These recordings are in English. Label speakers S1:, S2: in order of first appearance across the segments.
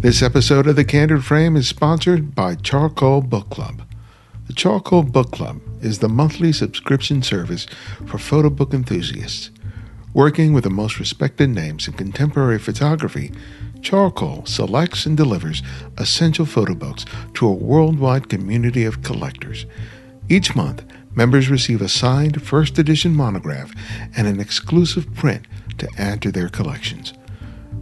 S1: This episode of The Candid Frame is sponsored by Charcoal Book Club. The Charcoal Book Club is the monthly subscription service for photo book enthusiasts. Working with the most respected names in contemporary photography, Charcoal selects and delivers essential photo books to a worldwide community of collectors. Each month, members receive a signed first edition monograph and an exclusive print to add to their collections.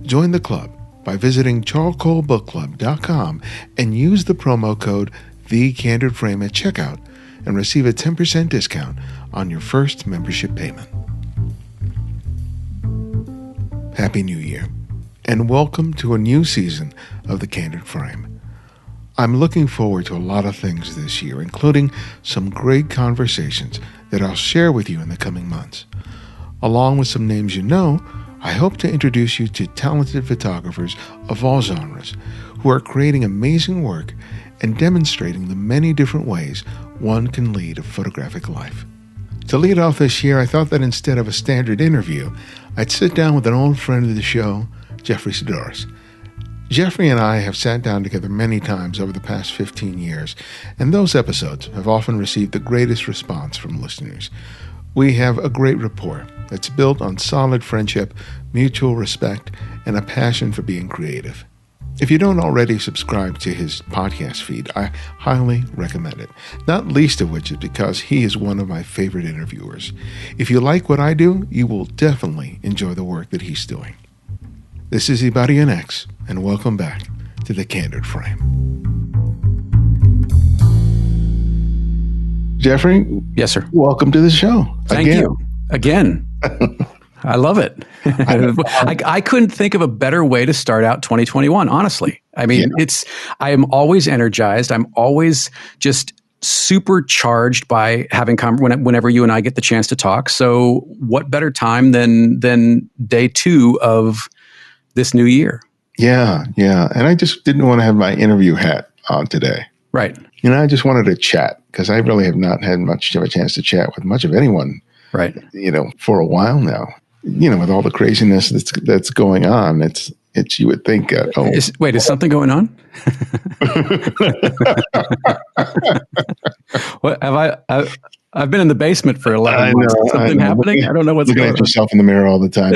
S1: Join the club by visiting charcoalbookclub.com and use the promo code TheCandidFrame at checkout and receive a 10% discount on your first membership payment. Happy New Year, and welcome to a new season of The Candid Frame. I'm looking forward to a lot of things this year, including some great conversations that I'll share with you in the coming months. Along with some names you know, I hope to introduce you to talented photographers of all genres who are creating amazing work and demonstrating the many different ways one can lead a photographic life. To lead off this year, I thought that instead of a standard interview, I'd sit down with an old friend of the show, Jeffery Saddoris. Jeffrey and I have sat down together many times over the past 15 years, and those episodes have often received the greatest response from listeners. We have a great rapport that's built on solid friendship, mutual respect, and a passion for being creative. If you don't already subscribe to his podcast feed, I highly recommend it, not least of which is because he is one of my favorite interviewers. If you like what I do, you will definitely enjoy the work that he's doing. This is Ibarian X, and welcome back to The Candid Frame. Jeffrey?
S2: Yes, sir.
S1: Welcome to the show.
S2: Thank you. Again. I love it. I couldn't think of a better way to start out 2021, honestly. I mean, I am always energized. I'm always just supercharged by having whenever you and I get the chance to talk. So what better time than day 2 of this new year? Yeah.
S1: And I just didn't want to have my interview hat on today.
S2: Right.
S1: I just wanted to chat because I really have not had much of a chance to chat with much of anyone.
S2: Right.
S1: For a while now. With all the craziness that's going on, it's you would think.
S2: Is something going on? What I've been in the basement for 11 months. Is something happening? I don't know what's going on.
S1: Looking at yourself in the mirror all the time.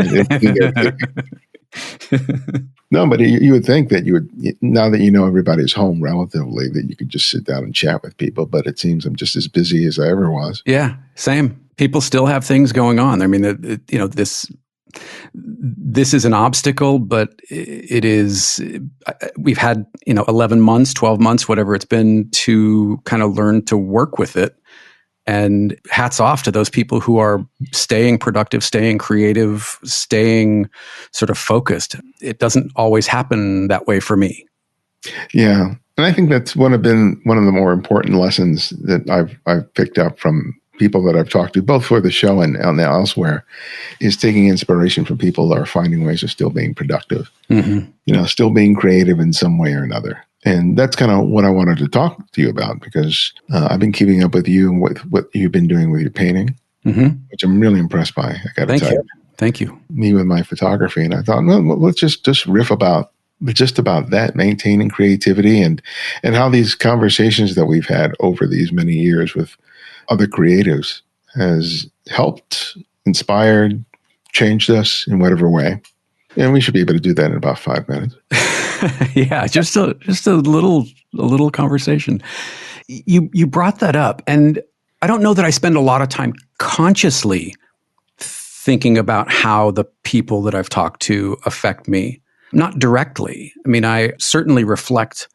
S1: No, but you would think that you would, now that everybody's home relatively, that you could just sit down and chat with people. But it seems I'm just as busy as I ever was.
S2: Yeah, same. People still have things going on. I mean, this is an obstacle, but it is. We've had 11 months, 12 months, whatever it's been, to kind of learn to work with it. And hats off to those people who are staying productive, staying creative, staying sort of focused. It doesn't always happen that way for me.
S1: Yeah, and I think that's one of the more important lessons that I've picked up from people that I've talked to, both for the show and now elsewhere, is taking inspiration from people that are finding ways of still being productive. Mm-hmm. Still being creative in some way or another. And that's kind of what I wanted to talk to you about, because I've been keeping up with you and with what you've been doing with your painting, which I'm really impressed by. I got to tell you.
S2: Thank you.
S1: Me with my photography. And I thought, well, let's just riff about that, maintaining creativity and how these conversations that we've had over these many years with other creatives has helped, inspired, changed us in whatever way. And we should be able to do that in about 5 minutes.
S2: Yeah, just a little conversation. You brought that up, and I don't know that I spend a lot of time consciously thinking about how the people that I've talked to affect me. Not directly. I mean, I certainly reflect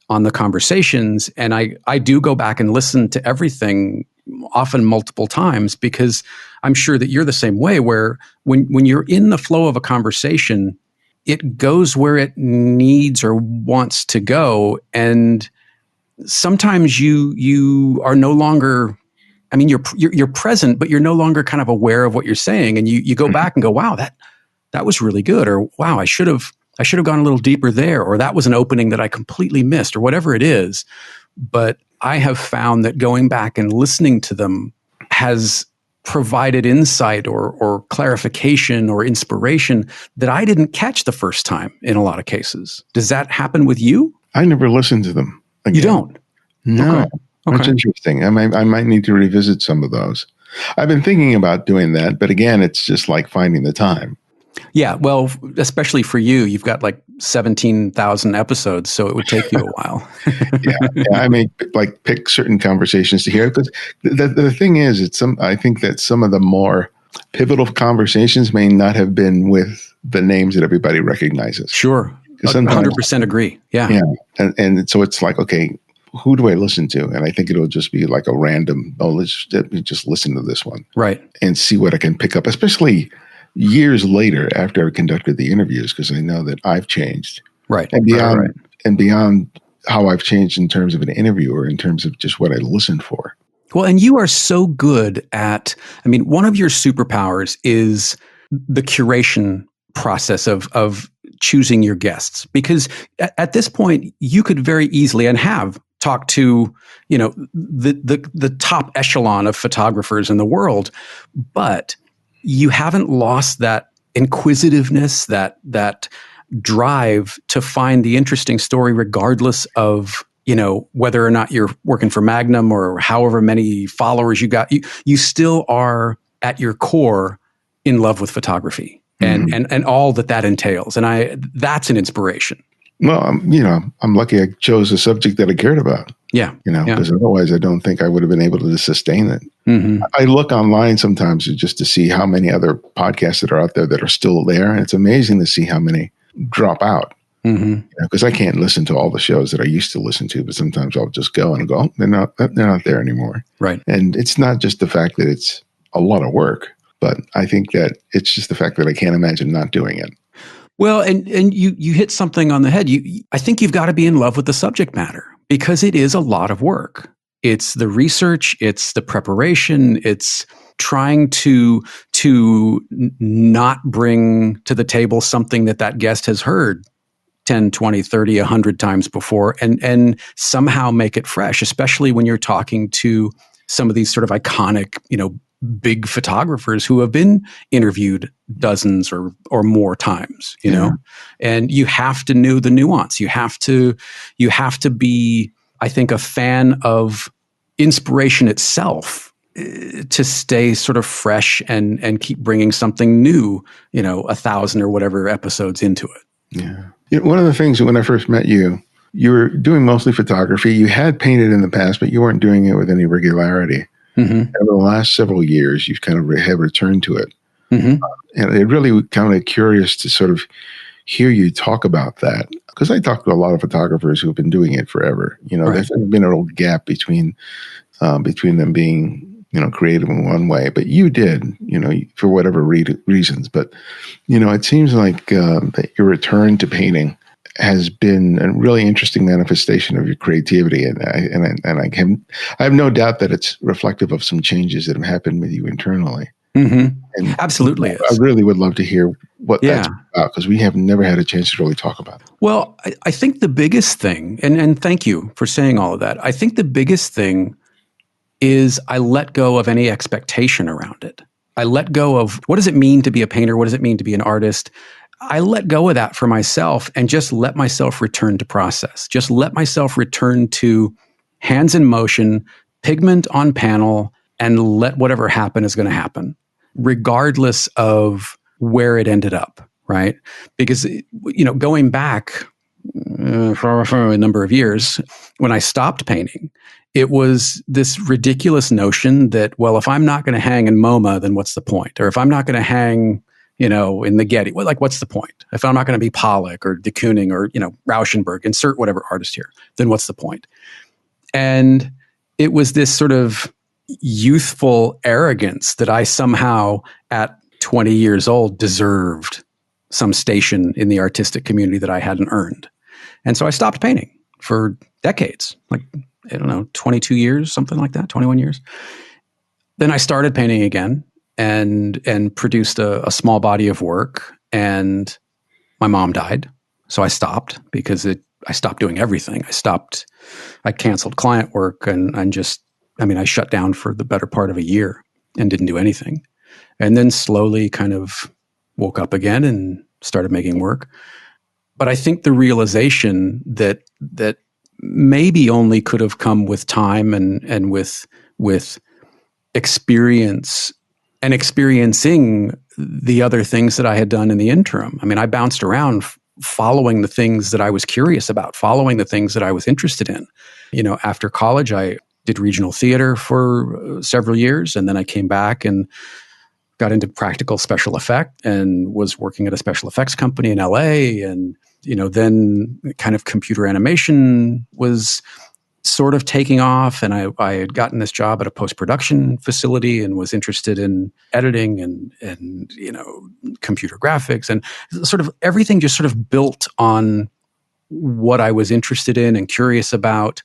S2: on the conversations, and I do go back and listen to everything, often multiple times, because I'm sure that you're the same way, where when you're in the flow of a conversation, it goes where it needs or wants to go. And sometimes you are no longer, I mean, you're present, but you're no longer kind of aware of what you're saying. And you go back and go, wow, that was really good. Or wow, I should have gone a little deeper there. Or that was an opening that I completely missed, or whatever it is. But I have found that going back and listening to them has provided insight or clarification or inspiration that I didn't catch the first time in a lot of cases. Does that happen with you?
S1: I never listened to them again.
S2: You don't?
S1: No.
S2: Okay.
S1: That's interesting. I might need to revisit some of those. I've been thinking about doing that, but again, it's just like finding the time.
S2: Yeah, well, especially for you, you've got like 17,000 episodes, so it would take you a while.
S1: yeah, I may like pick certain conversations to hear, because the thing is, I think that some of the more pivotal conversations may not have been with the names that everybody recognizes.
S2: Sure, 100% agree. Yeah,
S1: and so it's like, okay, who do I listen to? And I think it'll just be like a random, let me just listen to this one.
S2: Right.
S1: And see what I can pick up, especially years later after I've conducted the interviews, because I know that I've changed.
S2: Right.
S1: And beyond,
S2: right.
S1: and beyond how I've changed in terms of an interviewer, in terms of just what I listen for.
S2: Well, and you are so good at, one of your superpowers is the curation process of choosing your guests, because at this point you could very easily and have talked to, the top echelon of photographers in the world, but you haven't lost that inquisitiveness, that drive to find the interesting story, regardless of, whether or not you're working for Magnum or however many followers you got. You still are at your core in love with photography and all that entails. And that's an inspiration.
S1: Well, I'm lucky I chose a subject that I cared about.
S2: Yeah.
S1: Because otherwise I don't think I would have been able to sustain it.
S2: Mm-hmm.
S1: I look online sometimes just to see how many other podcasts that are out there that are still there. And it's amazing to see how many drop out. Because I can't listen to all the shows that I used to listen to, but sometimes I'll just go and go, oh, they're not there anymore.
S2: Right.
S1: And it's not just the fact that it's a lot of work, but I think that it's just the fact that I can't imagine not doing it.
S2: Well, and you hit something on the head. I think you've got to be in love with the subject matter, because it is a lot of work. It's the research, it's the preparation, it's trying to not bring to the table something that guest has heard 10, 20, 30, 100 times before, and somehow make it fresh, especially when you're talking to some of these sort of iconic, big photographers who have been interviewed dozens or more times, and you have to know the nuance. You have to be, I think, a fan of inspiration itself to stay sort of fresh and keep bringing something new, 1,000 or whatever episodes into it.
S1: Yeah. One of the things when I first met you, you were doing mostly photography. You had painted in the past, but you weren't doing it with any regularity. Mm-hmm. Over the last several years, you've kind of have returned to it. Mm-hmm. And it really kind of curious to sort of hear you talk about that, because I talk to a lot of photographers who have been doing it forever. Right. There's been a real gap between them being, creative in one way, but you did, for whatever reasons. But, it seems like that your return to painting has been a really interesting manifestation of your creativity, and I have no doubt that it's reflective of some changes that have happened with you internally. Mm-hmm. And
S2: absolutely,
S1: I really would love to hear what that's about, because we have never had a chance to really talk about it.
S2: Well, I think the biggest thing, and thank you for saying all of that. I think the biggest thing is I let go of any expectation around it. I let go of, what does it mean to be a painter? What does it mean to be an artist? I let go of that for myself and just let myself return to process. Just let myself return to hands in motion, pigment on panel, and let whatever happen is going to happen, regardless of where it ended up, right? Because, going back for a number of years, when I stopped painting, it was this ridiculous notion that, well, if I'm not going to hang in MoMA, then what's the point? Or if I'm not going to hang in the Getty, what's the point? If I'm not going to be Pollock or de Kooning or, Rauschenberg, insert whatever artist here, then what's the point? And it was this sort of youthful arrogance that I somehow, at 20 years old, deserved some station in the artistic community that I hadn't earned. And so I stopped painting for decades, 22 years, something like that, 21 years. Then I started painting again, and produced a small body of work, and my mom died. So I stopped because I stopped doing everything. I canceled client work and I shut down for the better part of a year. and didn't do anything. And then slowly kind of woke up again and started making work. But I think the realization that maybe only could have come with time and with experience and experiencing the other things that I had done in the interim. I mean, I bounced around following the things that I was curious about, following the things that I was interested in. After college, I did regional theater for several years, and then I came back and got into practical special effect and was working at a special effects company in LA. And, then kind of computer animation was sort of taking off. And I had gotten this job at a post-production facility and was interested in editing and computer graphics, and sort of everything just sort of built on what I was interested in and curious about.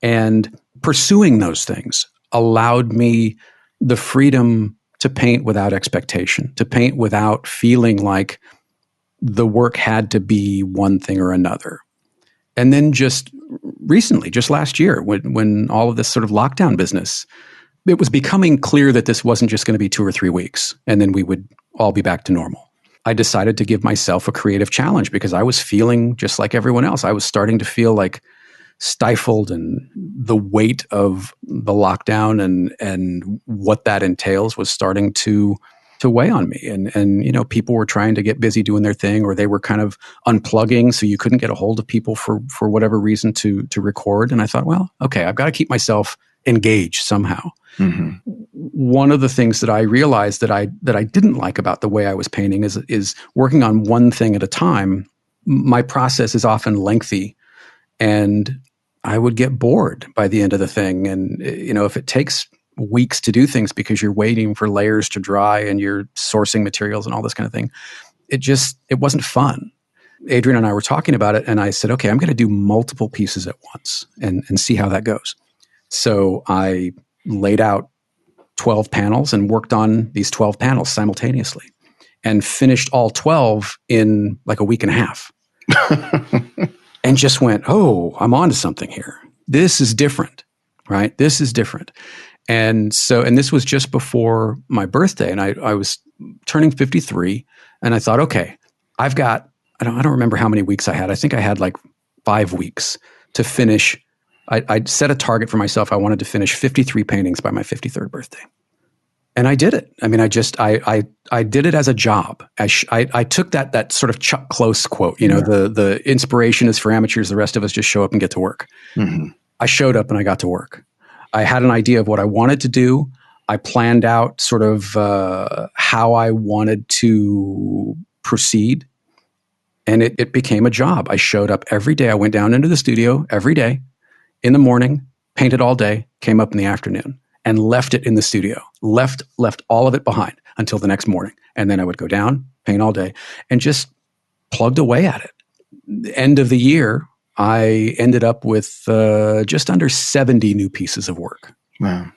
S2: And pursuing those things allowed me the freedom to paint without expectation, to paint without feeling like the work had to be one thing or another. And then just recently, just last year, when all of this sort of lockdown business, it was becoming clear that this wasn't just going to be 2 or 3 weeks and then we would all be back to normal. I decided to give myself a creative challenge because I was feeling just like everyone else. I was starting to feel like stifled, and the weight of the lockdown and what that entails was starting to weigh on me. And people were trying to get busy doing their thing, or they were kind of unplugging, so you couldn't get a hold of people for whatever reason to record. And I thought, well, okay, I've got to keep myself engaged somehow. Mm-hmm. One of the things that I realized that I didn't like about the way I was painting is working on one thing at a time. My process is often lengthy, and I would get bored by the end of the thing. And, if it takes weeks to do things because you're waiting for layers to dry and you're sourcing materials and all this kind of thing, it wasn't fun. Adrian and I were talking about it, and I said, okay, I'm going to do multiple pieces at once and see how that goes. So I laid out 12 panels and worked on these 12 panels simultaneously and finished all 12 in like a week and a half. And just went, oh, I'm onto something here. This is different, right? This is different. And this was just before my birthday, and I was turning 53, and I thought, okay, I don't remember how many weeks I had. I think I had like 5 weeks to finish. I'd set a target for myself. I wanted to finish 53 paintings by my 53rd birthday. And I did it. I mean, I did it as a job. I took that sort of Chuck Close quote, the inspiration is for amateurs. The rest of us just show up and get to work. Mm-hmm. I showed up and I got to work. I had an idea of what I wanted to do. I planned out sort of how I wanted to proceed. And it became a job. I showed up every day. I went down into the studio every day in the morning, painted all day, came up in the afternoon, and left it in the studio, left all of it behind until the next morning. And then I would go down, paint all day, and just plugged away at it. The end of the year, I ended up with just under 70 new pieces of work.
S1: Wow.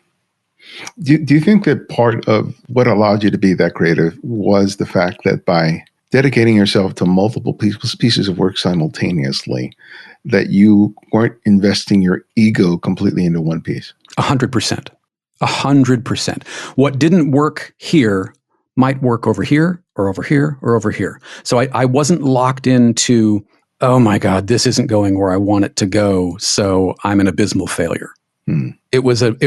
S1: Do you think that part of what allowed you to be that creative was the fact that by dedicating yourself to multiple pieces of work simultaneously, that you weren't investing your ego completely into one piece?
S2: 100%. 100%. What didn't work here might work over here or over here or over here. So I wasn't locked into, oh my God, this isn't going where I want it to go, so I'm an abysmal failure. It was a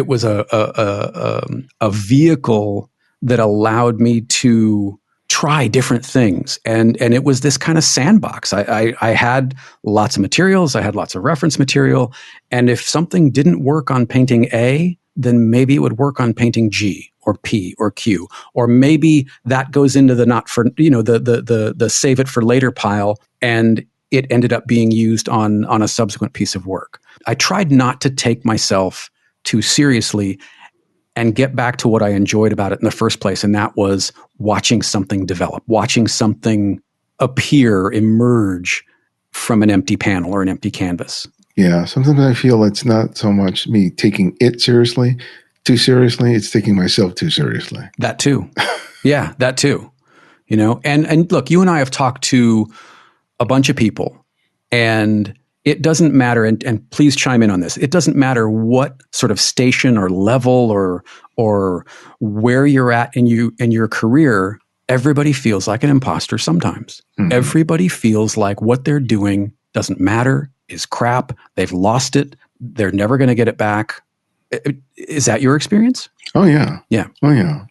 S2: vehicle that allowed me to try different things. And it was this kind of sandbox. I had lots of materials. I had lots of reference material. And if something didn't work on painting A, then maybe it would work on painting G or P or Q, or maybe that goes into the not for, the save it for later pile, and it ended up being used on a subsequent piece of work. I tried not to take myself too seriously and get back to what I enjoyed about it in the first place, and that was watching something develop, watching something appear, emerge from an empty panel or an empty canvas.
S1: Yeah, sometimes I feel it's not so much me taking it too seriously, it's taking myself too seriously.
S2: That too. Yeah, that too. And look, you and I have talked to a bunch of people, and it doesn't matter, and please chime in on this. It doesn't matter what sort of station or level or where you're at in your career. Everybody feels like an imposter sometimes. Mm-hmm. Everybody feels like what they're doing doesn't matter, is crap. They've lost it. They're never going to get it back. Is that your experience?
S1: Oh yeah.
S2: Yeah.
S1: Oh yeah.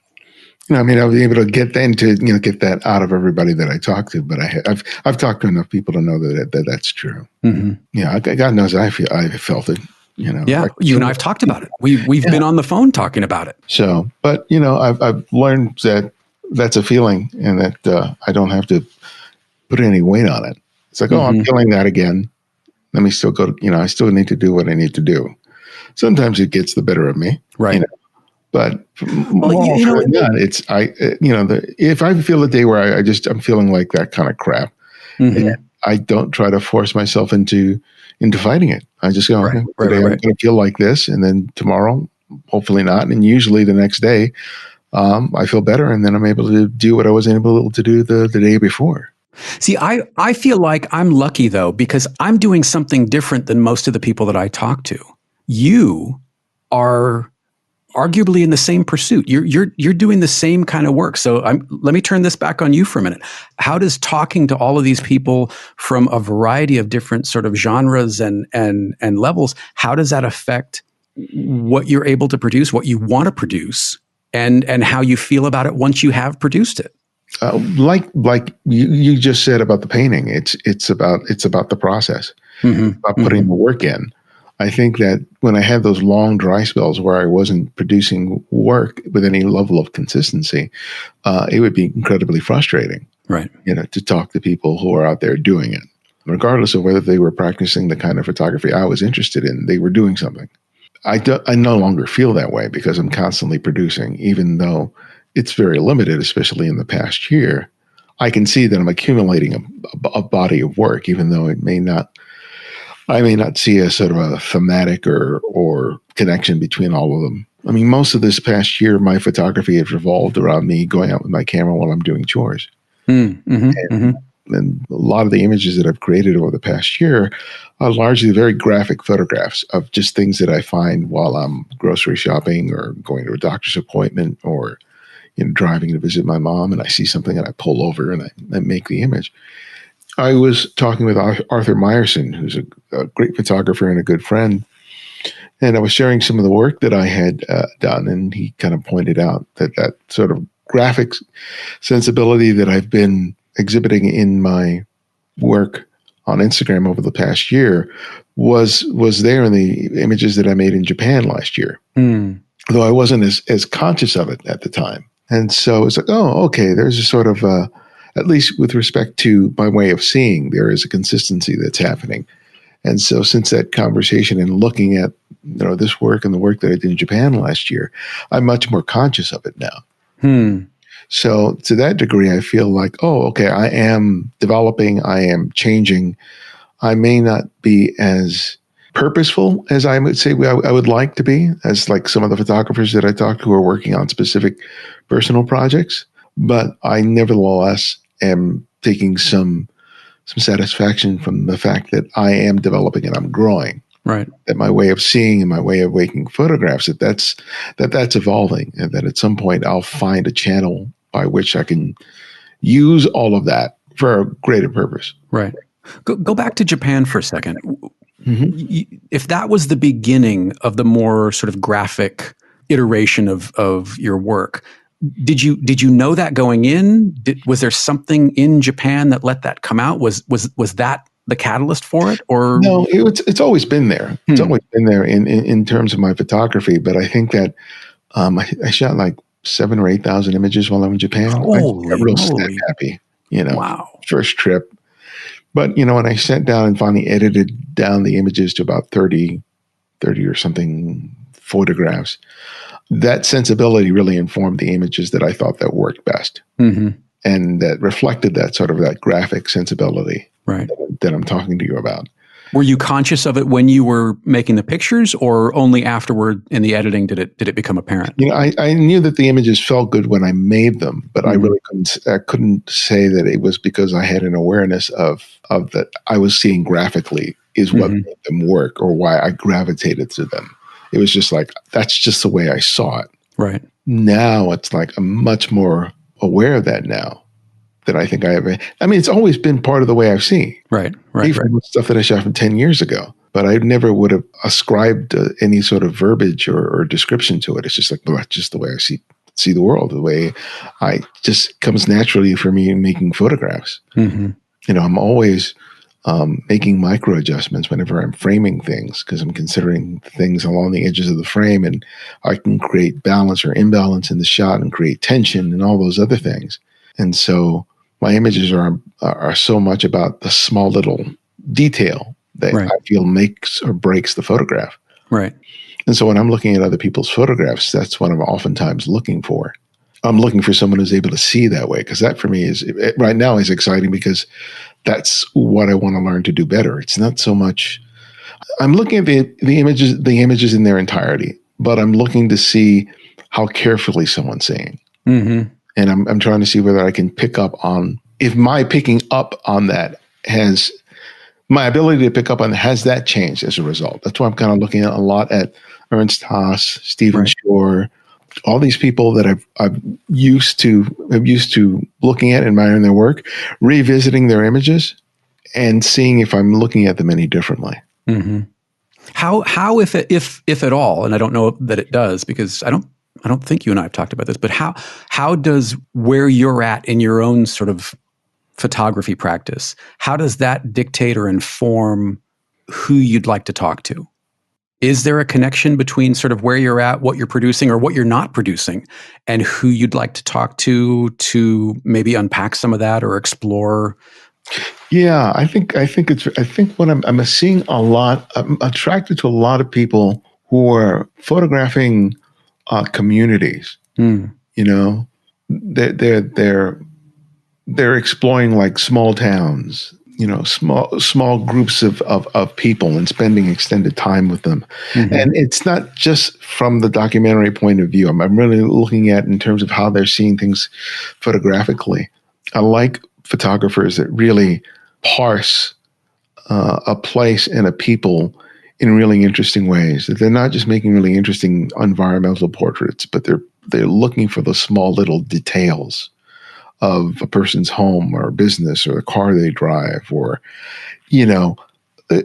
S1: I mean, I was able to get that out of everybody that I talked to, but I've talked to enough people to know that that's true. Mm-hmm. Yeah, God knows I felt it.
S2: Yeah, like, you and I've talked about it. We've been on the phone talking about it.
S1: So, but I've learned that that's a feeling, and that I don't have to put any weight on it. It's like, oh, I'm feeling that again. Let me still go. I still need to do what I need to do. Sometimes it gets the better of me,
S2: right?
S1: But if I feel a day where I'm feeling like that kind of crap, and I don't try to force myself into fighting it. I just go, today I'm going to feel like this, and then tomorrow, hopefully not, and usually the next day, I feel better, and then I'm able to do what I wasn't able to do the day before.
S2: See, I feel like I'm lucky though, because I'm doing something different than most of the people that I talk to. You are arguably in the same pursuit. You're doing the same kind of work. So let me turn this back on you for a minute. How does talking to all of these people from a variety of different sort of genres and levels, how does that affect what you're able to produce, what you want to produce, and how you feel about it once you have produced it?
S1: Like you just said about the painting, it's about the process, about putting the work in. I think that when I had those long dry spells where I wasn't producing work with any level of consistency, it would be incredibly frustrating,
S2: right?
S1: To talk to people who are out there doing it, regardless of whether they were practicing the kind of photography I was interested in. They were doing something. I no longer feel that way because I'm constantly producing, even though it's very limited, especially in the past year. I can see that I'm accumulating a body of work, even though I may not see a sort of a thematic or connection between all of them. I mean, most of this past year, my photography has revolved around me going out with my camera while I'm doing chores. And a lot of the images that I've created over the past year are largely very graphic photographs of just things that I find while I'm grocery shopping or going to a doctor's appointment or driving to visit my mom, and I see something and I pull over and I make the image. I was talking with Arthur Meyerson, who's a great photographer and a good friend, and I was sharing some of the work that I had done, and he kind of pointed out that sort of graphic sensibility that I've been exhibiting in my work on Instagram over the past year was there in the images that I made in Japan last year, though I wasn't as conscious of it at the time. And so it's like, oh, okay, there's a sort of at least with respect to my way of seeing, there is a consistency that's happening. And so since that conversation and looking at this work and the work that I did in Japan last year, I'm much more conscious of it now. So to that degree, I feel like, oh, okay, I am developing, I am changing. I may not be as purposeful as I would say I would like to be, as like some of the photographers that I talk to who are working on specific personal projects, but I nevertheless am taking some satisfaction from the fact that I am developing and I'm growing.
S2: Right.
S1: That my way of seeing and my way of making photographs, that's evolving, and that at some point I'll find a channel by which I can use all of that for a greater purpose.
S2: Right. Go back to Japan for a second. If that was the beginning of the more sort of graphic iteration of your work, did you know that going in? Was there something in Japan that let that come out? Was that the catalyst for it, or
S1: no? It's always been there. It's always been there in terms of my photography. But I think that I shot like 7,000 or 8,000 images while I'm in Japan. I got real happy.
S2: Wow.
S1: First trip. But, when I sat down and finally edited down the images to about 30 or something photographs, that sensibility really informed the images that I thought that worked best. And that reflected that sort of that graphic sensibility that I'm talking to you about.
S2: Were you conscious of it when you were making the pictures, or only afterward in the editing did it become apparent?
S1: I knew that the images felt good when I made them, but I really couldn't say that it was because I had an awareness of that I was seeing graphically is what made them work or why I gravitated to them. It was just like, that's just the way I saw it.
S2: Right.
S1: Now it's like I'm much more aware of that now that I think I have. I mean, it's always been part of the way I've seen.
S2: Right.
S1: Even with stuff that I shot from 10 years ago. But I never would have ascribed any sort of verbiage or description to it. It's just like, well, that's just the way I see the world, the way I just comes naturally for me in making photographs.
S2: Mm-hmm.
S1: You know, I'm always making micro adjustments whenever I'm framing things because I'm considering things along the edges of the frame, and I can create balance or imbalance in the shot and create tension and all those other things. And so my images are so much about the small little detail that I feel makes or breaks the photograph.
S2: Right.
S1: And so when I'm looking at other people's photographs, that's what I'm oftentimes looking for. I'm looking for someone who's able to see that way, because that for me is right now is exciting because that's what I want to learn to do better. It's not so much I'm looking at the images in their entirety, but I'm looking to see how carefully someone's seeing.
S2: Mm-hmm.
S1: And I'm trying to see whether I can pick up on, if my picking up on that has, my ability to pick up on it, has that changed as a result. That's why I'm kind of looking at a lot at Ernst Haas, Stephen Shore, all these people that I've used to looking at, admiring their work, revisiting their images, and seeing if I'm looking at them any differently.
S2: Mm-hmm. How if at all, and I don't know that it does, because I don't think you and I have talked about this, but how does where you're at in your own sort of photography practice, how does that dictate or inform who you'd like to talk to? Is there a connection between sort of where you're at, what you're producing or what you're not producing, and who you'd like to talk to maybe unpack some of that or explore?
S1: Yeah, I think what I'm seeing a lot, I'm attracted to a lot of people who are photographing communities. You know, they're exploring like small towns, you know, small groups of people, and spending extended time with them. Mm-hmm. And it's not just from the documentary point of view. I'm really looking at in terms of how they're seeing things photographically. I like photographers that really parse a place and a people in really interesting ways. That they're not just making really interesting environmental portraits, but they're looking for the small little details of a person's home or business or the car they drive, or, you know,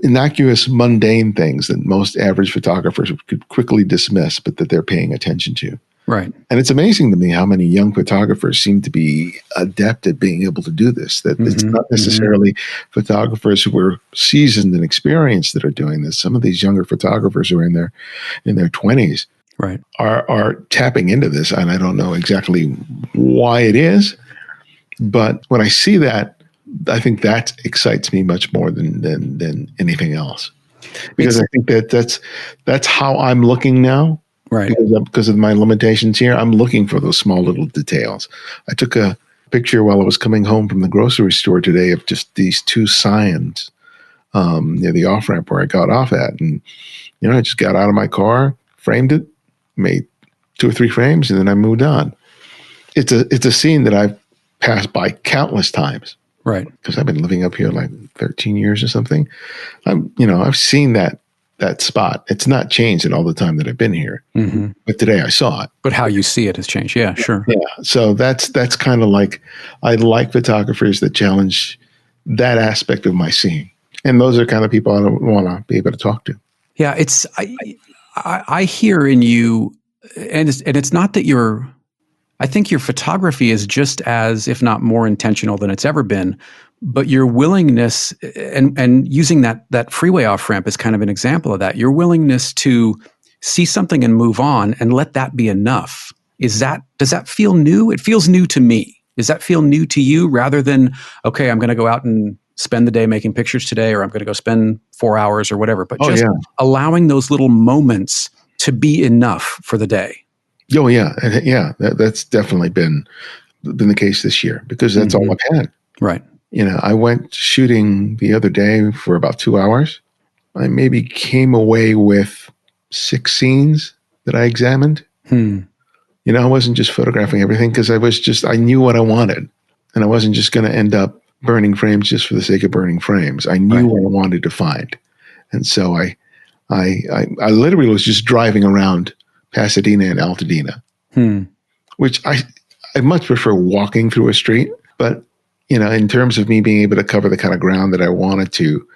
S1: innocuous, mundane things that most average photographers could quickly dismiss, but that they're paying attention to.
S2: Right.
S1: And it's amazing to me how many young photographers seem to be adept at being able to do this, that it's not necessarily photographers who are seasoned and experienced that are doing this. Some of these younger photographers who are in their 20s are tapping into this. And I don't know exactly why it is, but when I see that, I think that excites me much more than anything else. Because I think that's how I'm looking now.
S2: Right.
S1: Because of my limitations here, I'm looking for those small little details. I took a picture while I was coming home from the grocery store today of just these two signs near the off-ramp where I got off at. And, you know, I just got out of my car, framed it, made 2 or 3 frames, and then I moved on. It's a scene that I've passed by countless times.
S2: Right.
S1: Because I've been living up here like 13 years or something. I've seen that spot. It's not changed in all the time that I've been here. Mm-hmm. But today I saw it.
S2: But how you see it has changed. Yeah, sure.
S1: Yeah. So that's kind of like, I like photographers that challenge that aspect of my seeing. And those are kind of people I want to be able to talk to.
S2: Yeah. I hear in you, and it's not that I think your photography is just as, if not more intentional than it's ever been, but your willingness and using that freeway off ramp is kind of an example of that. Your willingness to see something and move on and let that be enough. Does that feel new? It feels new to me. Does that feel new to you rather than, okay, I'm going to go out and spend the day making pictures today, or I'm going to go spend 4 hours or whatever, but allowing those little moments to be enough for the day.
S1: Oh yeah. Yeah. That's definitely been the case this year, because that's all I've had.
S2: Right.
S1: You know, I went shooting the other day for about 2 hours. I maybe came away with 6 scenes that I examined. You know, I wasn't just photographing everything because I knew what I wanted. And I wasn't just going to end up burning frames just for the sake of burning frames. I knew what I wanted to find. And so I literally was just driving around Pasadena and Altadena, which I much prefer walking through a street. But, in terms of me being able to cover the kind of ground that I wanted to,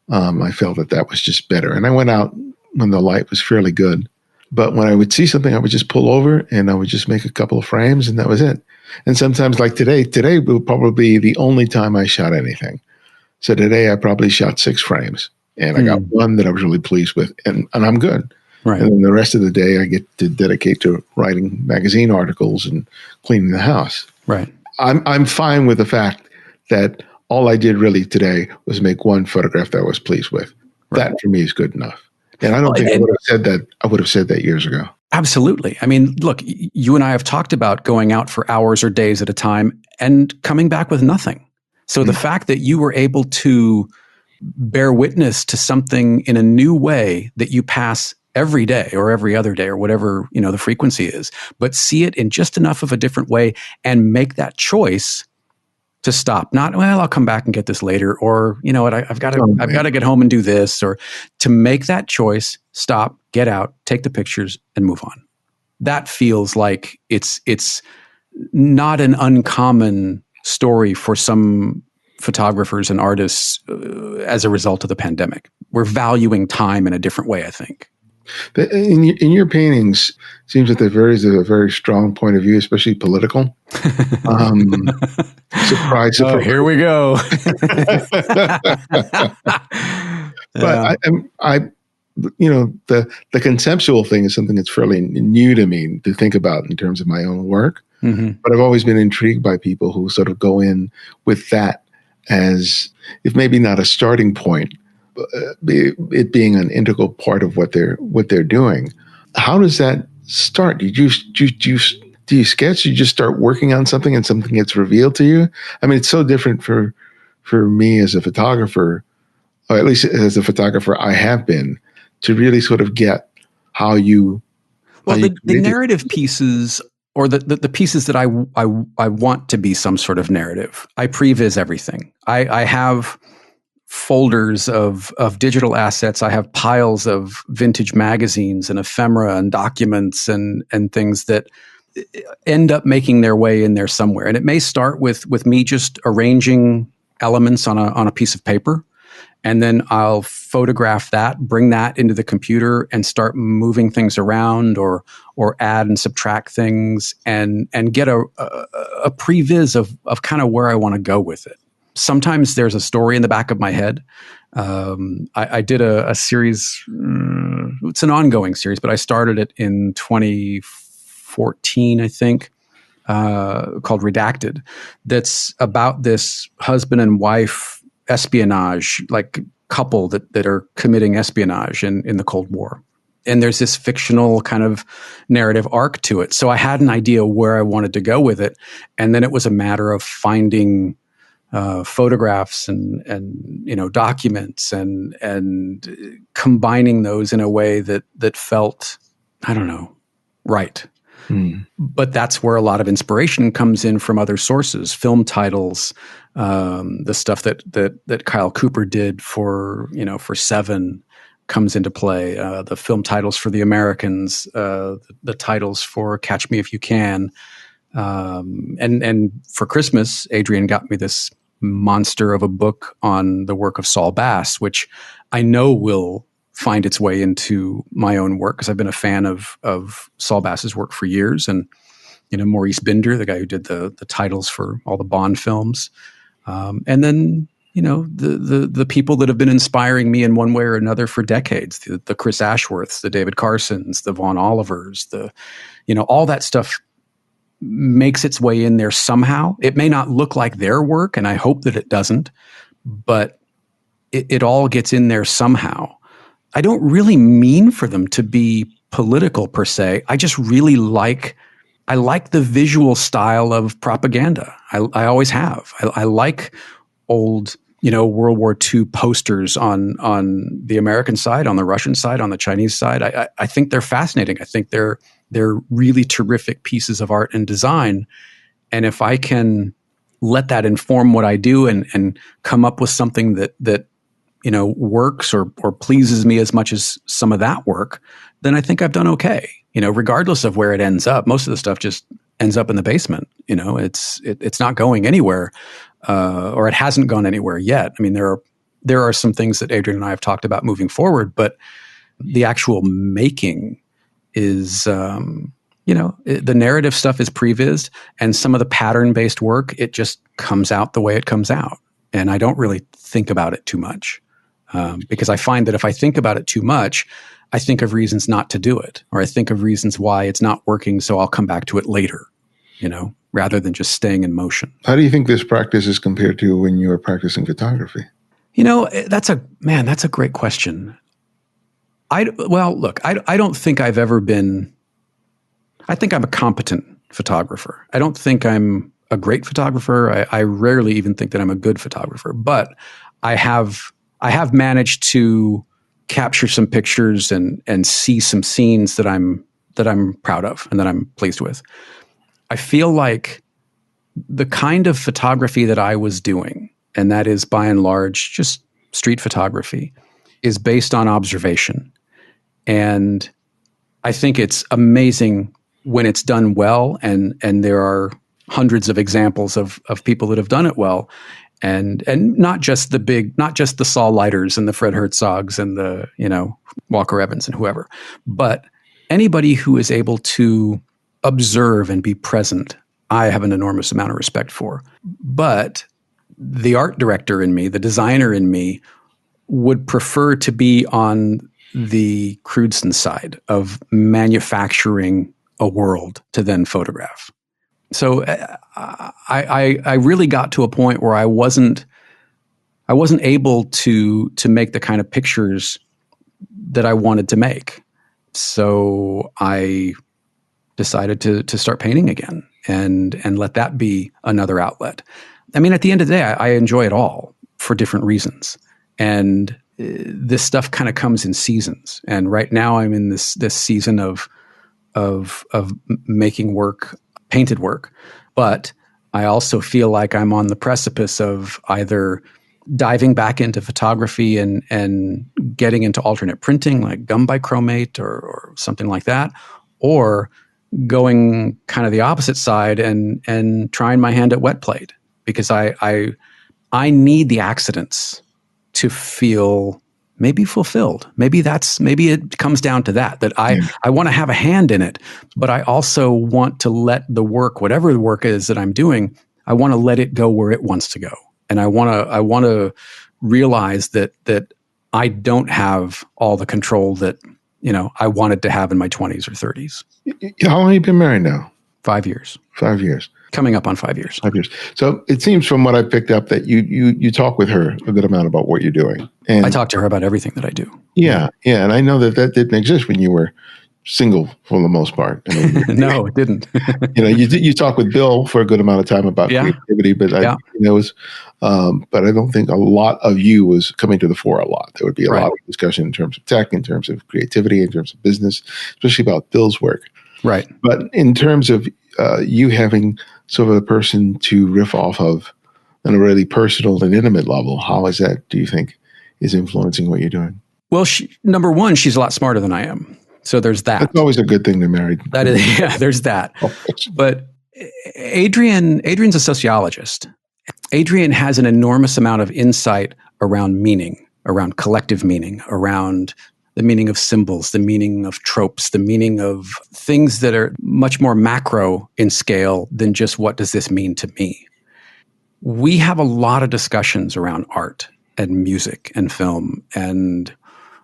S1: I felt that was just better. And I went out when the light was fairly good. But when I would see something, I would just pull over and I would just make a couple of frames, and that was it. And sometimes, like today will probably be the only time I shot anything. So today I probably shot 6 frames, and I got one that I was really pleased with, and I'm good.
S2: Right.
S1: And then the rest of the day I get to dedicate to writing magazine articles and cleaning the house.
S2: Right.
S1: I'm fine with the fact that all I did really today was make one photograph that I was pleased with. Right. That for me is good enough. And I don't think I would have said that. I would have said that years ago.
S2: Absolutely. I mean, look, you and I have talked about going out for hours or days at a time and coming back with nothing. So the fact that you were able to bear witness to something in a new way that you pass every day or every other day or whatever, the frequency is, but see it in just enough of a different way and make that choice to stop. Not, well, I'll come back and get this later, or you know what, I've got to get home and do this, or to make that choice, stop, get out, take the pictures, and move on. That feels like it's not an uncommon story for some photographers and artists as a result of the pandemic. We're valuing time in a different way, I think.
S1: In your paintings, it seems that there is a very strong point of view, especially political. Surprise!
S2: Oh, here we go.
S1: But the conceptual thing is something that's fairly new to me to think about in terms of my own work. Mm-hmm. But I've always been intrigued by people who sort of go in with that as, if maybe not a starting point, it being an integral part of what they're doing. How does that start? Do you sketch? Do you just start working on something and something gets revealed to you? I mean, it's so different for me as a photographer, or at least as a photographer I have been, to really sort of get how you.
S2: Well, the narrative pieces, or the pieces that I want to be some sort of narrative, I previs everything. I have folders of digital assets. I have piles of vintage magazines and ephemera and documents and things that end up making their way in there somewhere. And it may start with me just arranging elements on a piece of paper, and then I'll photograph that, bring that into the computer, and start moving things around or add and subtract things, and get a previs of kind of where I want to go with it. Sometimes there's a story in the back of my head. I did a series, it's an ongoing series, but I started it in 2014, I think, called Redacted. That's about this husband and wife espionage, like couple that are committing espionage in the Cold War. And there's this fictional kind of narrative arc to it. So I had an idea where I wanted to go with it. And then it was a matter of finding photographs and documents and combining those in a way that felt, I don't know, right. But that's where a lot of inspiration comes in from other sources, film titles, the stuff that Kyle Cooper did for Seven comes into play. The film titles for The Americans, the titles for Catch Me If You Can. And for Christmas, Adrian got me this monster of a book on the work of Saul Bass, which I know will find its way into my own work, because I've been a fan of Saul Bass's work for years. And, Maurice Binder, the guy who did the titles for all the Bond films. And then, the people that have been inspiring me in one way or another for decades, the Chris Ashworths, the David Carsons, the Vaughn Olivers, all that stuff makes its way in there somehow. It may not look like their work, and I hope that it doesn't, but it all gets in there somehow. I don't really mean for them to be political per se. I just really like the visual style of propaganda. I always have. I like old, World War II posters on the American side, on the Russian side, on the Chinese side. I think they're fascinating. I think they're really terrific pieces of art and design. And if I can let that inform what I do and come up with something that works or pleases me as much as some of that work, then I think I've done okay. Regardless of where it ends up, most of the stuff just ends up in the basement. It's not going anywhere, or it hasn't gone anywhere yet. I mean, there are some things that Adrian and I have talked about moving forward, but the actual making is, the narrative stuff is prevised, and some of the pattern-based work, it just comes out the way it comes out. And I don't really think about it too much, because I find that if I think about it too much, I think of reasons not to do it, or I think of reasons why it's not working, so I'll come back to it later, rather than just staying in motion.
S1: How do you think this practice is compared to when you were practicing photography?
S2: That's a great question. I don't think I've ever been, I think I'm a competent photographer. I don't think I'm a great photographer. I rarely even think that I'm a good photographer, but I have managed to capture some pictures and see some scenes that I'm proud of and that I'm pleased with. I feel like the kind of photography that I was doing, and that is by and large just street photography, is based on observation. And I think it's amazing when it's done well, and there are hundreds of examples of people that have done it well. And not just the Saul Leiters and the Fred Herzogs and the, Walker Evans and whoever, but anybody who is able to observe and be present, I have an enormous amount of respect for. But the art director in me, the designer in me, would prefer to be on the Crewdson side of manufacturing a world to then photograph. So I really got to a point where I wasn't able to make the kind of pictures that I wanted to make. So I decided to start painting again and let that be another outlet. I mean, at the end of the day, I enjoy it all for different reasons. And this stuff kind of comes in seasons. And right now I'm in this season of making work, painted work. But I also feel like I'm on the precipice of either diving back into photography and getting into alternate printing, like gum bichromate or something like that, or going kind of the opposite side and trying my hand at wet plate, because I need the accidents to feel maybe fulfilled. Maybe it comes down to that I want to have a hand in it, but I also want to let the work, whatever the work is that I'm doing, I want to let it go where it wants to go. And I want to realize that I don't have all the control that, I wanted to have in my 20s or 30s.
S1: How long have you been married now?
S2: 5 years.
S1: 5 years.
S2: Coming up on 5 years.
S1: 5 years. So it seems from what I picked up that you talk with her a good amount about what you're doing. And
S2: I talk to her about everything that I do.
S1: Yeah. Yeah. And I know that didn't exist when you were single for the most part. I mean,
S2: no, it didn't.
S1: You talk with Bill for a good amount of time about creativity, but but I don't think a lot of you was coming to the fore a lot. There would be a lot of discussion in terms of tech, in terms of creativity, in terms of business, especially about Bill's work. Right. But in terms of you having sort of a person to riff off of on a really personal and intimate level, how is that, do you think, is influencing what you're doing? Well,
S2: number one, she's a lot smarter than I am. So there's that.
S1: That's always a good thing to marry.
S2: That is, yeah, there's that. But Adrian's a sociologist. Adrian has an enormous amount of insight around meaning, around collective meaning, around the meaning of symbols, the meaning of tropes, the meaning of things that are much more macro in scale than just what does this mean to me. We have a lot of discussions around art and music and film and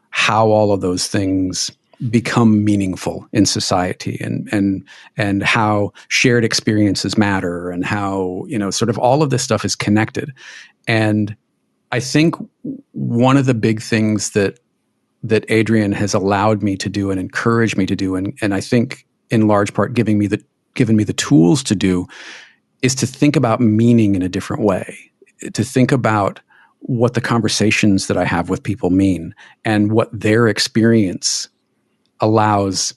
S2: how all of those things become meaningful in society and how shared experiences matter and how, sort of all of this stuff is connected. And I think one of the big things that Adrian has allowed me to do and encouraged me to do, and I think in large part given me the tools to do, is to think about meaning in a different way, to think about what the conversations that I have with people mean and what their experience allows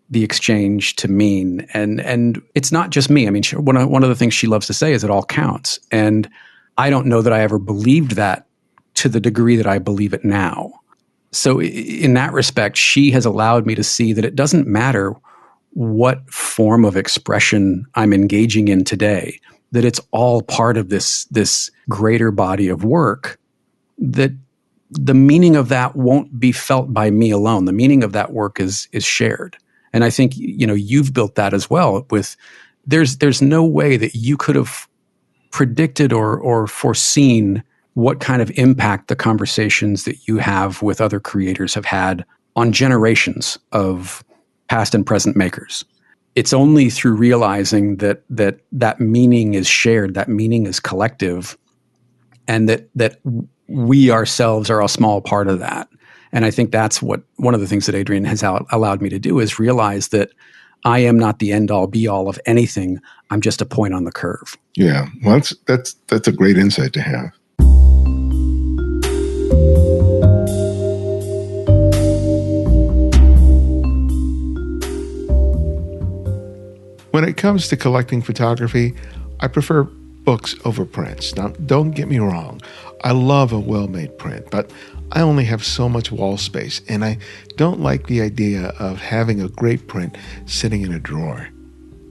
S2: the exchange to mean. And it's not just me. I mean, one of the things she loves to say is it all counts. And I don't know that I ever believed that to the degree that I believe it now. So in that respect, she has allowed me to see that it doesn't matter what form of expression I'm engaging in today, that it's all part of this greater body of work, that the meaning of that won't be felt by me alone. The meaning of that work is shared. And I think, you've built that as well with, there's no way that you could have predicted or foreseen what kind of impact the conversations that you have with other creators have had on generations of past and present makers. It's only through realizing that meaning is shared, that meaning is collective, and that we ourselves are a small part of that. And I think that's one of the things that Adrian has allowed me to do is realize that I am not the end all be all of anything. I'm just a point on the curve.
S1: Yeah, well, that's a great insight to have. When it comes to collecting photography, I prefer books over prints. Now, don't get me wrong. I love a well-made print, but I only have so much wall space, and I don't like the idea of having a great print sitting in a drawer.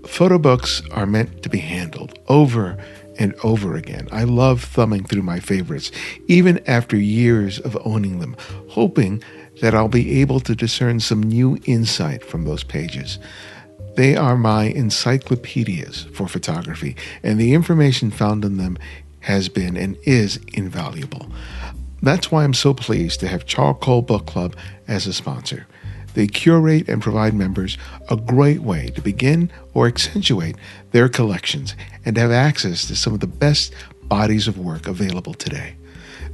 S1: Photo books are meant to be handled over and over again. I love thumbing through my favorites, even after years of owning them, hoping that I'll be able to discern some new insight from those pages. They are my encyclopedias for photography, and the information found in them has been and is invaluable. That's why I'm so pleased to have Charcoal Book Club as a sponsor. They curate and provide members a great way to begin or accentuate their collections and have access to some of the best bodies of work available today.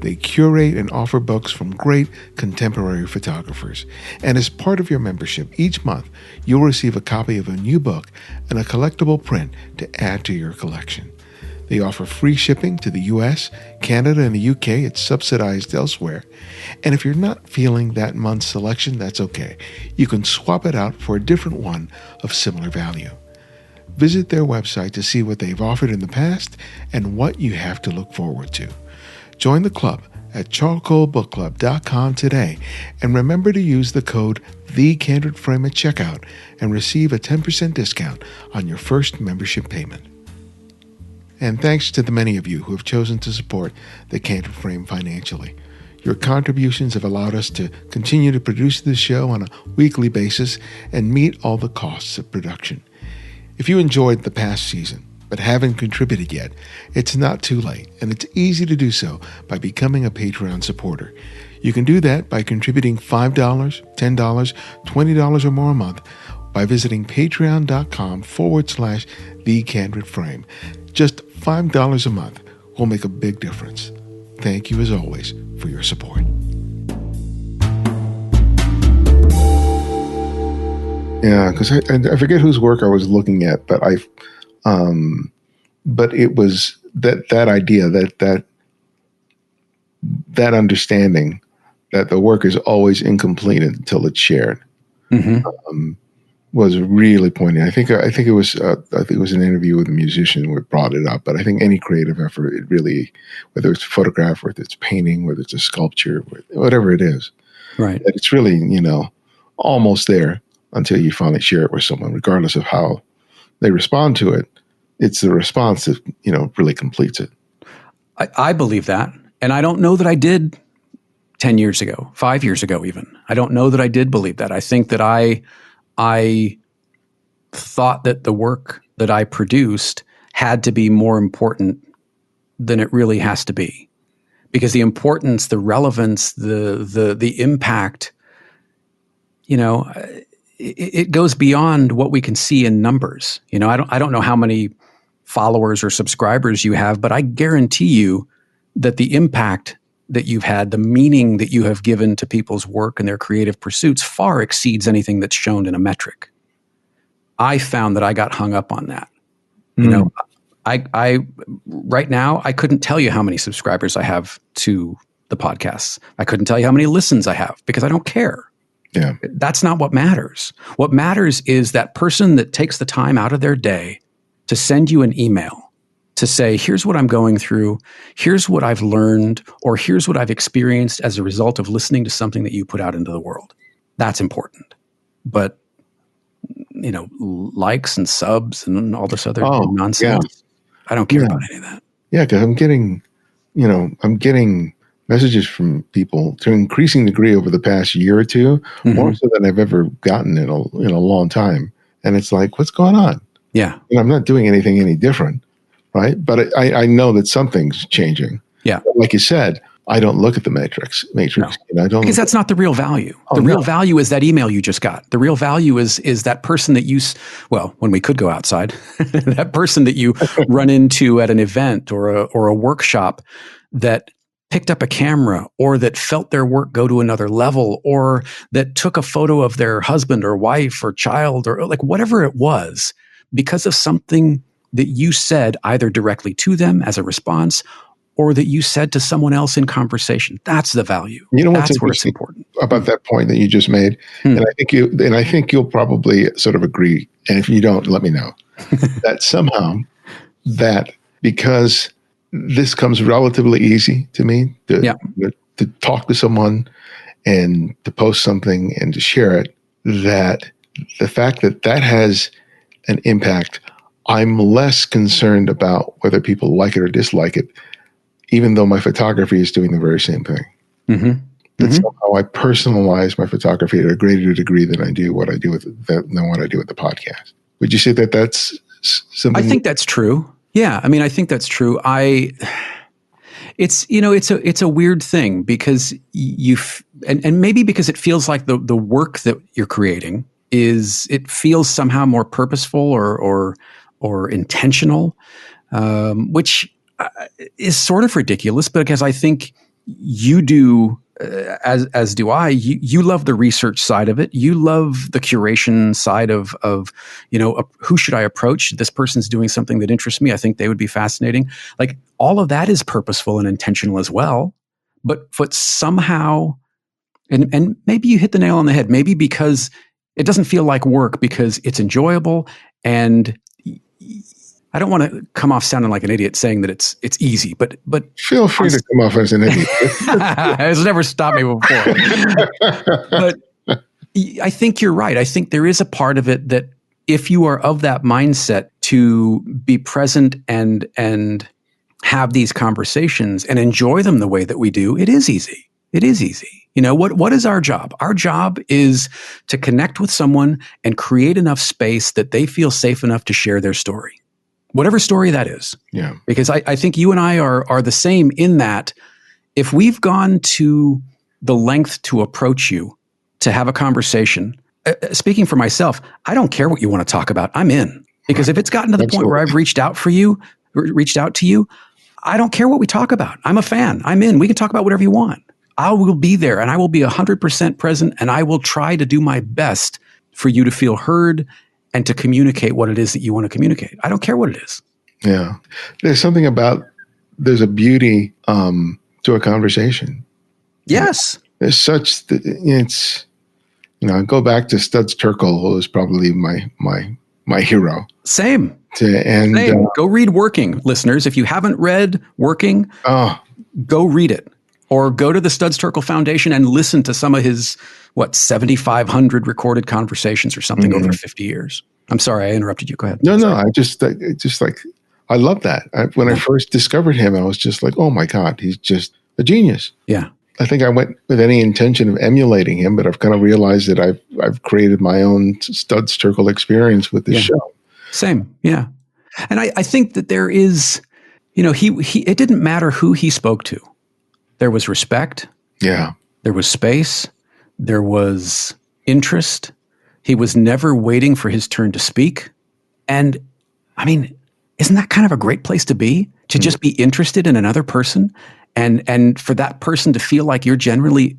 S1: They curate and offer books from great contemporary photographers. And as part of your membership, each month you'll receive a copy of a new book and a collectible print to add to your collection. They offer free shipping to the US, Canada, and the UK. It's subsidized elsewhere. And if you're not feeling that month's selection, that's okay. You can swap it out for a different one of similar value. Visit their website to see what they've offered in the past and what you have to look forward to. Join the club at charcoalbookclub.com today, and remember to use the code TheCandidFrame at checkout and receive a 10% discount on your first membership payment. And thanks to the many of you who have chosen to support the Candid Frame financially. Your contributions have allowed us to continue to produce this show on a weekly basis and meet all the costs of production. If you enjoyed the past season but haven't contributed yet, it's not too late, and it's easy to do so by becoming a Patreon supporter. You can do that by contributing $5, $10, $20 or more a month by visiting patreon.com/TheCandidFrame. Just $5 a month will make a big difference. Thank you as always for your support. Yeah, because I forget whose work I was looking at, but but it was that idea, that understanding that the work is always incomplete until it's shared. Mm-hmm. Was really poignant. I think it was an interview with a musician where it brought it up. But I think any creative effort, it really, whether it's a photograph, whether it's painting, whether it's a sculpture, whatever it is,
S2: right?
S1: It's really almost there until you finally share it with someone, regardless of how they respond to it. It's the response that really completes it.
S2: I believe that, and I don't know that I did 10 years ago, 5 years ago, even. I don't know that I did believe that. I think that I thought that the work that I produced had to be more important than it really has to be, because the importance, the relevance, the impact, it goes beyond what we can see in numbers. I don't know how many followers or subscribers you have, but I guarantee you that the impact that you've had, the meaning that you have given to people's work and their creative pursuits far exceeds anything that's shown in a metric. I found that I got hung up on that. I right now, I couldn't tell you how many subscribers I have to the podcasts. I couldn't tell you how many listens I have because I don't care.
S1: Yeah.
S2: That's not what matters. What matters is that person that takes the time out of their day to send you an email to say, here's what I'm going through, here's what I've learned, or here's what I've experienced as a result of listening to something that you put out into the world. That's important. But, likes and subs and all this other nonsense, yeah. I don't care about any of that.
S1: Yeah, because I'm getting messages from people to an increasing degree over the past year or two, more so than I've ever gotten in a long time. And it's like, what's going on?
S2: Yeah.
S1: And I'm not doing anything any different, right? But I know that something's changing.
S2: Yeah.
S1: But like you said, I don't look at the matrix.
S2: No.
S1: I don't,
S2: because that's not the real value. The real value is that email you just got. The real value is that person that when we could go outside, that person that you run into at an event or a workshop that picked up a camera, or that felt their work go to another level, or that took a photo of their husband or wife or child, or like whatever it was, because of something that you said either directly to them as a response, or that you said to someone else in conversation. That's the value.
S1: You know what's
S2: That's where it's important
S1: about that point that you just made, and I think you'll probably sort of agree. And if you don't, let me know that somehow that because this comes relatively easy to me to talk to someone and to post something and to share it, that the fact that has an impact, I'm less concerned about whether people like it or dislike it, even though my photography is doing the very same thing. That's how I personalize my photography at a greater degree than I do what I do with the podcast. Would you say that that's something?
S2: I think that's true. Yeah, I mean, I think that's true. It's a weird thing because and maybe because it feels like the work that you're creating it feels somehow more purposeful or intentional, which is sort of ridiculous, because I think you do, as do I. You love the research side of it. You love the curation side of who should I approach? This person's doing something that interests me. I think they would be fascinating. Like, all of that is purposeful and intentional as well. But somehow, and maybe you hit the nail on the head. Maybe because it doesn't feel like work, because it's enjoyable, and I don't want to come off sounding like an idiot saying that it's easy, but
S1: feel free to come off as an idiot.
S2: It's never stopped me before. But I think you're right. I think there is a part of it that if you are of that mindset to be present and have these conversations and enjoy them the way that we do, it is easy. It is easy. What is our job? Our job is to connect with someone and create enough space that they feel safe enough to share their story. Whatever story that is. Yeah. Because I think you and I are the same in that if we've gone to the length to approach you, to have a conversation, speaking for myself, I don't care what you want to talk about. I'm in. Because if it's gotten to the point where I've reached out to you, I don't care what we talk about. I'm a fan. I'm in. We can talk about whatever you want. I will be there, and I will be 100% present, and I will try to do my best for you to feel heard and to communicate what it is that you want to communicate. I don't care what it is.
S1: Yeah. There's a beauty to a conversation.
S2: Yes.
S1: There's I go back to Studs Terkel, who is probably my hero.
S2: Same.
S1: Same.
S2: Go read Working, listeners. If you haven't read Working, go read it. Or go to the Studs Terkel Foundation and listen to some of his, 7,500 recorded conversations or something over 50 years. I'm sorry, I interrupted you. Go ahead.
S1: No, I I love that. When I first discovered him, I was just like, oh my God, he's just a genius.
S2: Yeah.
S1: I think I went with any intention of emulating him, but I've kind of realized that I've created my own Studs Terkel experience with this show.
S2: Same. Yeah. And I think that there is, it didn't matter who he spoke to. There was respect.
S1: Yeah.
S2: There was space. There was interest. He was never waiting for his turn to speak. And I mean, isn't that kind of a great place to be? To just be interested in another person and for that person to feel like you're genuinely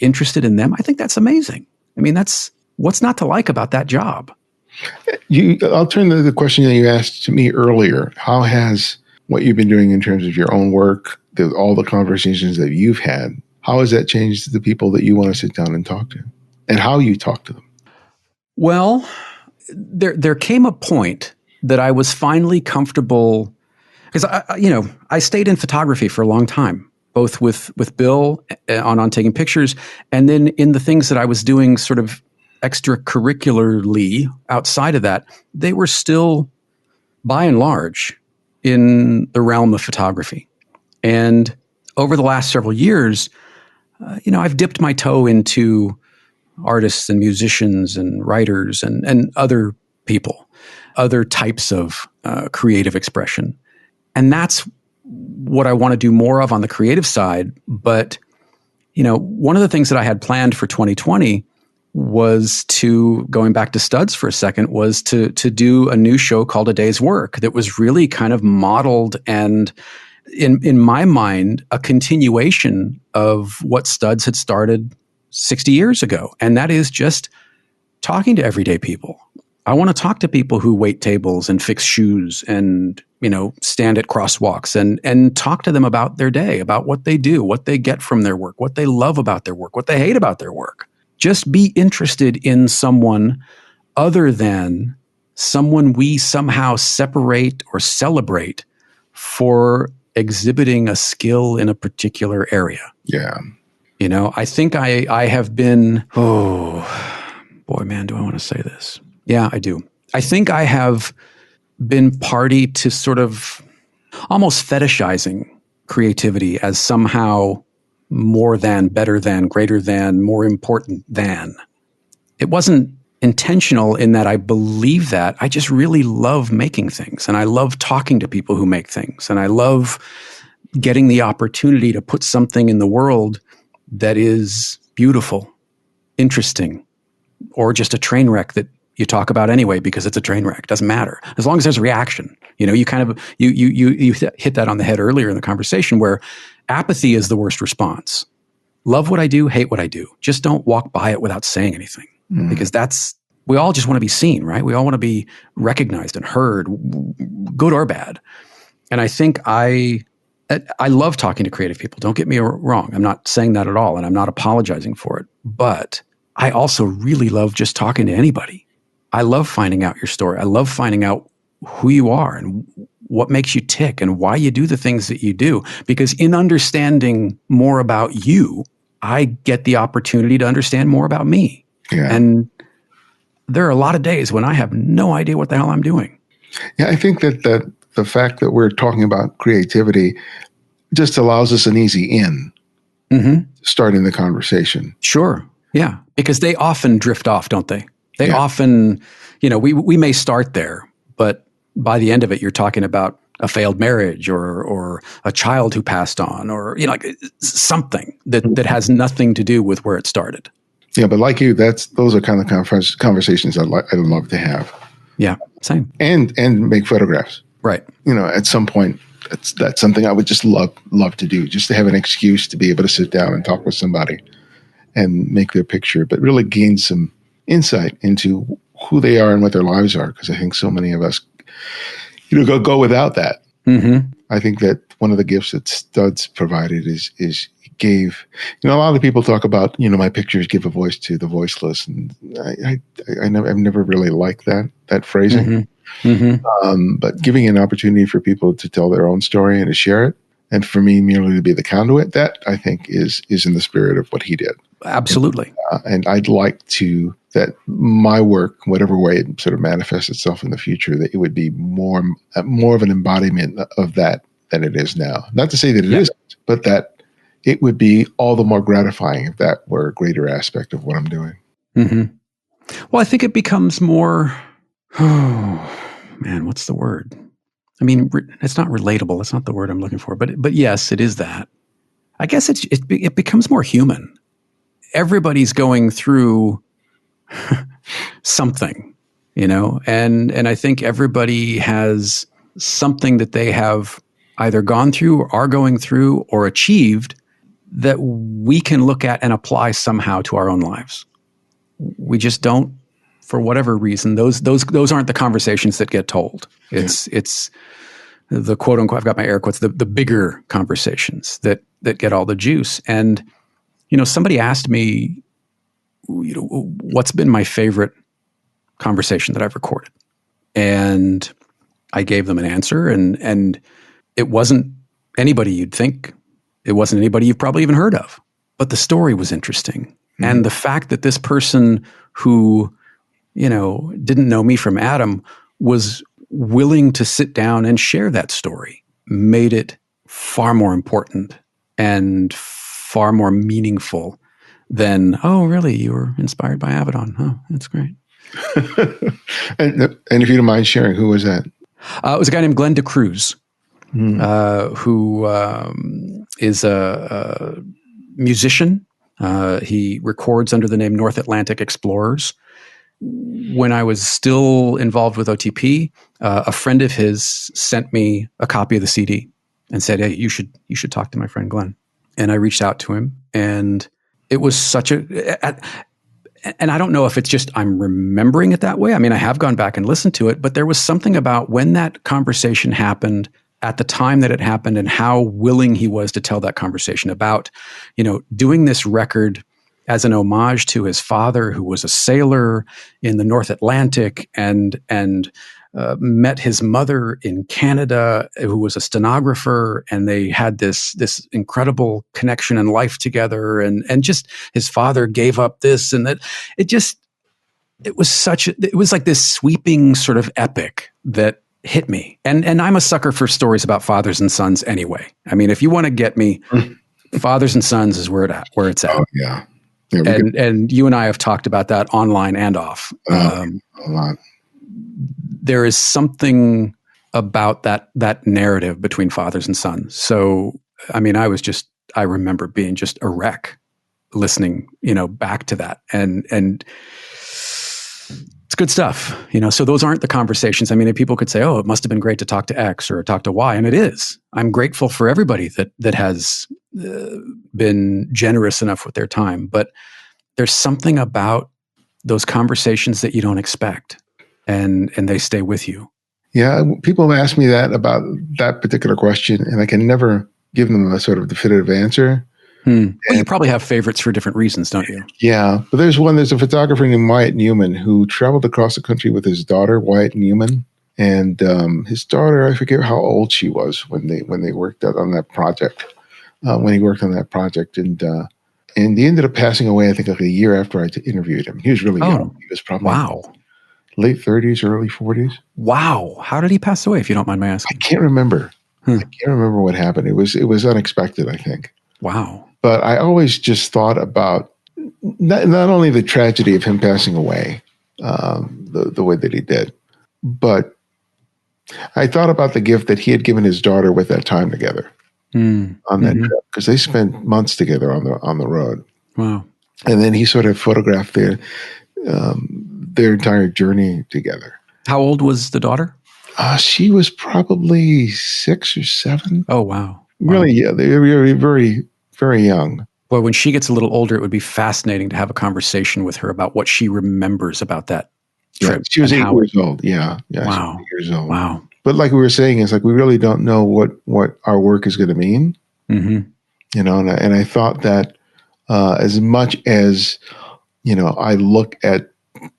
S2: interested in them. I think that's amazing. I mean, that's what's not to like about that job.
S1: I'll turn to the question that you asked to me earlier. How has what you've been doing in terms of your own work, all the conversations that you've had, how has that changed the people that you want to sit down and talk to, and how you talk to them?
S2: Well, there came a point that I was finally comfortable, because I stayed in photography for a long time, both with Bill on taking pictures, and then in the things that I was doing sort of extracurricularly outside of that, they were still, by and large, in the realm of photography. And over the last several years, I've dipped my toe into artists and musicians and writers and other people, other types of creative expression. And that's what I want to do more of on the creative side. But, one of the things that I had planned for 2020 was going back to studs for a second, was to do a new show called A Day's Work that was really kind of modeled and, in my mind, a continuation of what studs had started 60 years ago. And that is just talking to everyday people. I want to talk to people who wait tables and fix shoes and, stand at crosswalks and talk to them about their day, about what they do, what they get from their work, what they love about their work, what they hate about their work. Just be interested in someone other than someone we somehow separate or celebrate for exhibiting a skill in a particular area.
S1: Yeah.
S2: I think I have been, oh boy, man, do I want to say this? Yeah, I do. I think I have been party to sort of almost fetishizing creativity as somehow more than, better than, greater than, more important than. It wasn't intentional in that I believe that. I just really love making things, and I love talking to people who make things, and I love getting the opportunity to put something in the world that is beautiful, interesting, or just a train wreck that you talk about anyway because it's a train wreck. Doesn't matter as long as there's reaction. You kind of you hit that on the head earlier in the conversation, where apathy is the worst response. Love what I do, hate what I do. Just don't walk by it without saying anything, because we all just want to be seen, right? We all want to be recognized and heard, good or bad. And I think I love talking to creative people. Don't get me wrong. I'm not saying that at all, and I'm not apologizing for it. But I also really love just talking to anybody. I love finding out your story. I love finding out who you are and what makes you tick and why you do the things that you do. Because in understanding more about you, I get the opportunity to understand more about me.
S1: Yeah.
S2: And there are a lot of days when I have no idea what the hell I'm doing.
S1: Yeah, I think that the fact that we're talking about creativity just allows us an easy in, starting the conversation.
S2: Sure. Yeah. Because they often drift off, don't they? They often, we may start there, but by the end of it, you're talking about a failed marriage or a child who passed on, or, like something that has nothing to do with where it started.
S1: Yeah. But like you, those are kind of conversations I'd love to have.
S2: Yeah. Same.
S1: And make photographs.
S2: Right.
S1: At some point, that's something I would just love to do, just to have an excuse to be able to sit down and talk with somebody and make their picture, but really gain some insight into who they are and what their lives are. Because I think so many of us, go without that. Mm-hmm. I think that one of the gifts that studs provided is gave, a lot of people talk about, my pictures give a voice to the voiceless. And I've never really liked that phrasing. But giving an opportunity for people to tell their own story and to share it, and for me merely to be the conduit, that I think is in the spirit of what he did.
S2: Absolutely.
S1: And I'd like that my work, whatever way it sort of manifests itself in the future, that it would be more of an embodiment of that than it is now. Not to say that it isn't, but that it would be all the more gratifying if that were a greater aspect of what I'm doing.
S2: Mm-hmm. Well, I think it becomes more, what's the word? I mean, it's not relatable. It's not the word I'm looking for, but yes, it is that. I guess it becomes more human. Everybody's going through something, and I think everybody has something that they have either gone through or are going through or achieved that we can look at and apply somehow to our own lives. We just don't, for whatever reason, those aren't the conversations that get told. It's the quote unquote, I've got my air quotes, the bigger conversations that get all the juice. And, somebody asked me, what's been my favorite conversation that I've recorded? And I gave them an answer, and it wasn't anybody you'd think. It wasn't anybody you've probably even heard of. But the story was interesting. Mm-hmm. And the fact that this person who, didn't know me from Adam was willing to sit down and share that story made it far more important and far more meaningful than, oh, really? You were inspired by Avedon? Oh, that's great.
S1: and if you don't mind sharing, who was that?
S2: It was a guy named Glenn DeCruz, who is a musician. He records under the name North Atlantic Explorers. When I was still involved with OTP, a friend of his sent me a copy of the CD and said, "Hey, you should talk to my friend Glenn." And I reached out to him, and it was such and I don't know if it's just I'm remembering it that way. I mean, I have gone back and listened to it, but there was something about when that conversation happened, at the time that it happened, and how willing he was to tell that conversation about, doing this record as an homage to his father, who was a sailor in the North Atlantic and met his mother in Canada, who was a stenographer, and they had this incredible connection and life together. And just his father gave up this and that. It was like this sweeping sort of epic that hit me. And I'm a sucker for stories about fathers and sons anyway. I mean, if you want to get me, fathers and sons is where it's at.
S1: Oh, yeah.
S2: And you and I have talked about that online and off.
S1: A lot.
S2: There is something about that narrative between fathers and sons. So, I mean, I remember being just a wreck listening, back to that. And it's good stuff, so those aren't the conversations. I mean, people could say, oh, it must have been great to talk to X or talk to Y. And it is. I'm grateful for everybody that has been generous enough with their time. But there's something about those conversations that you don't expect. And they stay with you.
S1: Yeah, people have asked me that about that particular question, and I can never give them a sort of definitive answer.
S2: Well, you probably have favorites for different reasons, don't you?
S1: Yeah, but there's a photographer named Wyatt Newman who traveled across the country with his daughter, Wyatt Newman, and his daughter, I forget how old she was when they worked on that project. When he worked on that project, and he ended up passing away, I think, like a year after I interviewed him. He was really young. He was probably late 30s, early 40s.
S2: Wow. How did he pass away, if you don't mind my asking?
S1: I can't remember. I can't remember what happened. It was unexpected, I think.
S2: Wow.
S1: But I always just thought about not only the tragedy of him passing away the way that he did, but I thought about the gift that he had given his daughter with that time together on that trip, because they spent months together on the road.
S2: Wow.
S1: And then he sort of photographed their entire journey together.
S2: How old was the daughter?
S1: She was probably 6 or 7.
S2: Oh, wow.
S1: Really, yeah. They were very, very young.
S2: Boy, when she gets a little older, it would be fascinating to have a conversation with her about what she remembers about that trip.
S1: Yeah, she was 8 years old. Yeah.
S2: Wow.
S1: 8 years old.
S2: Wow.
S1: But like we were saying, it's like we really don't know what our work is going to mean.
S2: Mm-hmm.
S1: And I thought that as much as, I look at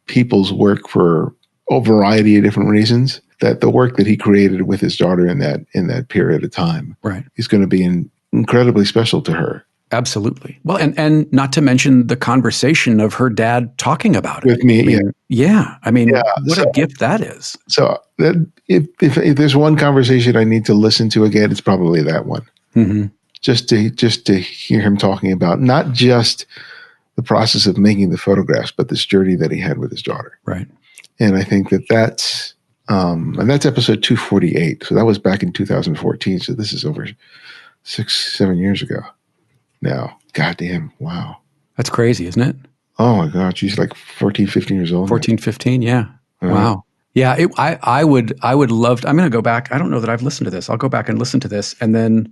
S1: people's work for a variety of different reasons, that the work that he created with his daughter in that period of time,
S2: right,
S1: is going to be incredibly special to her.
S2: Absolutely. Well, and not to mention the conversation of her dad talking about it
S1: with me.
S2: I mean, what a gift that is.
S1: So if there's one conversation I need to listen to again, it's probably that one.
S2: Mm-hmm. Just
S1: to hear him talking about not just the process of making the photographs, but this journey that he had with his daughter.
S2: Right.
S1: And I think that's episode 248. So that was back in 2014. So this is over 6-7 years ago now. Goddamn. Wow.
S2: That's crazy, isn't it?
S1: Oh my God. She's like 14, 15 years old.
S2: 14, 15. Yeah. Wow. Yeah. I would love to, I'm going to go back. I don't know that I've listened to this. I'll go back and listen to this, and then,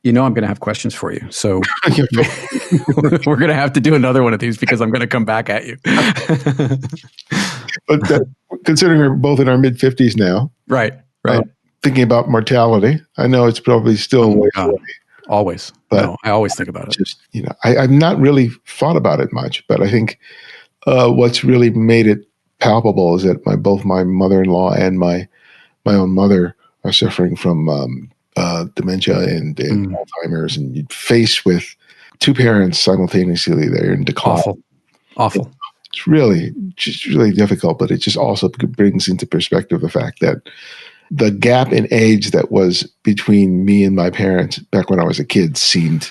S2: I'm going to have questions for you. So we're going to have to do another one of these, because I'm going to come back at you.
S1: But considering we're both in our mid-50s now.
S2: Right.
S1: Thinking about mortality. I know it's probably still way away.
S2: Always. But no, I always think about it.
S1: Just, I've not really thought about it much, but I think what's really made it palpable is that both my mother-in-law and my my own mother suffering from dementia and Alzheimer's, and you're faced with two parents simultaneously there in decline.
S2: Awful.
S1: It's really just really difficult, but it just also brings into perspective the fact that the gap in age that was between me and my parents back when I was a kid seemed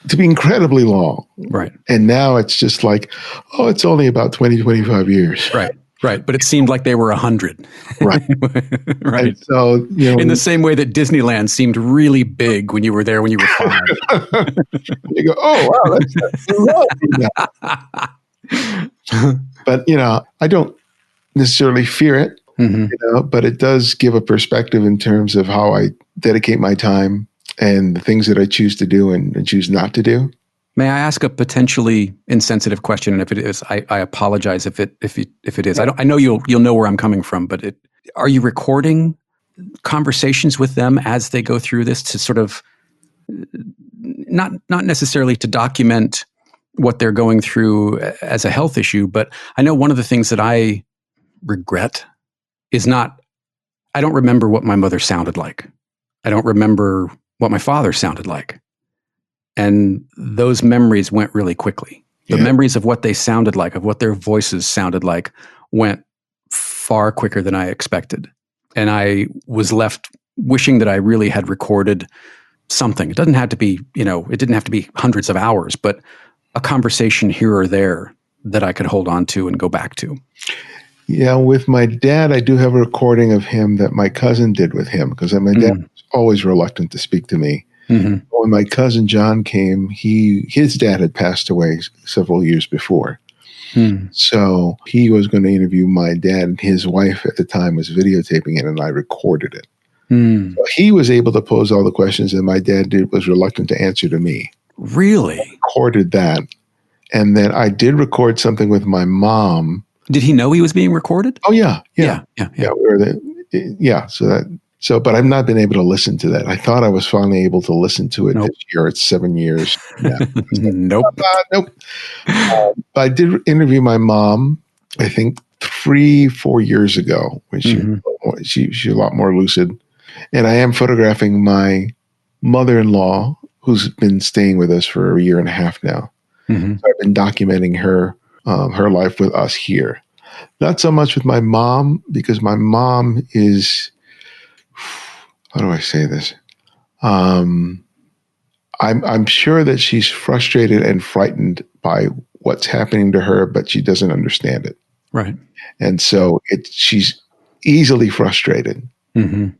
S1: to be incredibly long.
S2: Right.
S1: And now it's just like, oh, it's only about 20, 25 years.
S2: Right. But it seemed like they were 100.
S1: Right.
S2: Right.
S1: And so,
S2: in the same way that Disneyland seemed really big when you were there when you were 5.
S1: You go, oh, wow, that's But, I don't necessarily fear it, but it does give a perspective in terms of how I dedicate my time and the things that I choose to do and choose not to do.
S2: May I ask a potentially insensitive question? And if it is, I apologize if it is. I know you'll know where I'm coming from, but are you recording conversations with them as they go through this to sort of not necessarily to document what they're going through as a health issue, but I know one of the things that I regret is I don't remember what my mother sounded like. I don't remember what my father sounded like. And those memories went really quickly. The memories of what they sounded like, of what their voices sounded like, went far quicker than I expected. And I was left wishing that I really had recorded something. It doesn't have to be, it didn't have to be hundreds of hours, but a conversation here or there that I could hold on to and go back to.
S1: Yeah, with my dad, I do have a recording of him that my cousin did with him, because my dad was always reluctant to speak to me. When my cousin John came, his dad had passed away several years before. So he was going to interview my dad, and his wife at the time was videotaping it, and I recorded it. So he was able to pose all the questions that my dad was reluctant to answer to me.
S2: Really?
S1: I recorded that. And then I did record something with my mom.
S2: Did he know he was being recorded?
S1: Oh, yeah. But I've not been able to listen to that. I thought I was finally able to listen to it this year. It's 7 years. Yeah.
S2: Nope.
S1: But I did interview my mom, I think 3-4 years ago, when she's a lot more lucid. And I am photographing my mother-in-law, who's been staying with us for a year and a half now. So I've been documenting her life with us here. Not so much with my mom, because my mom is, how do I say this? I'm sure that she's frustrated and frightened by what's happening to her, but she doesn't understand it.
S2: Right.
S1: And so she's easily frustrated, and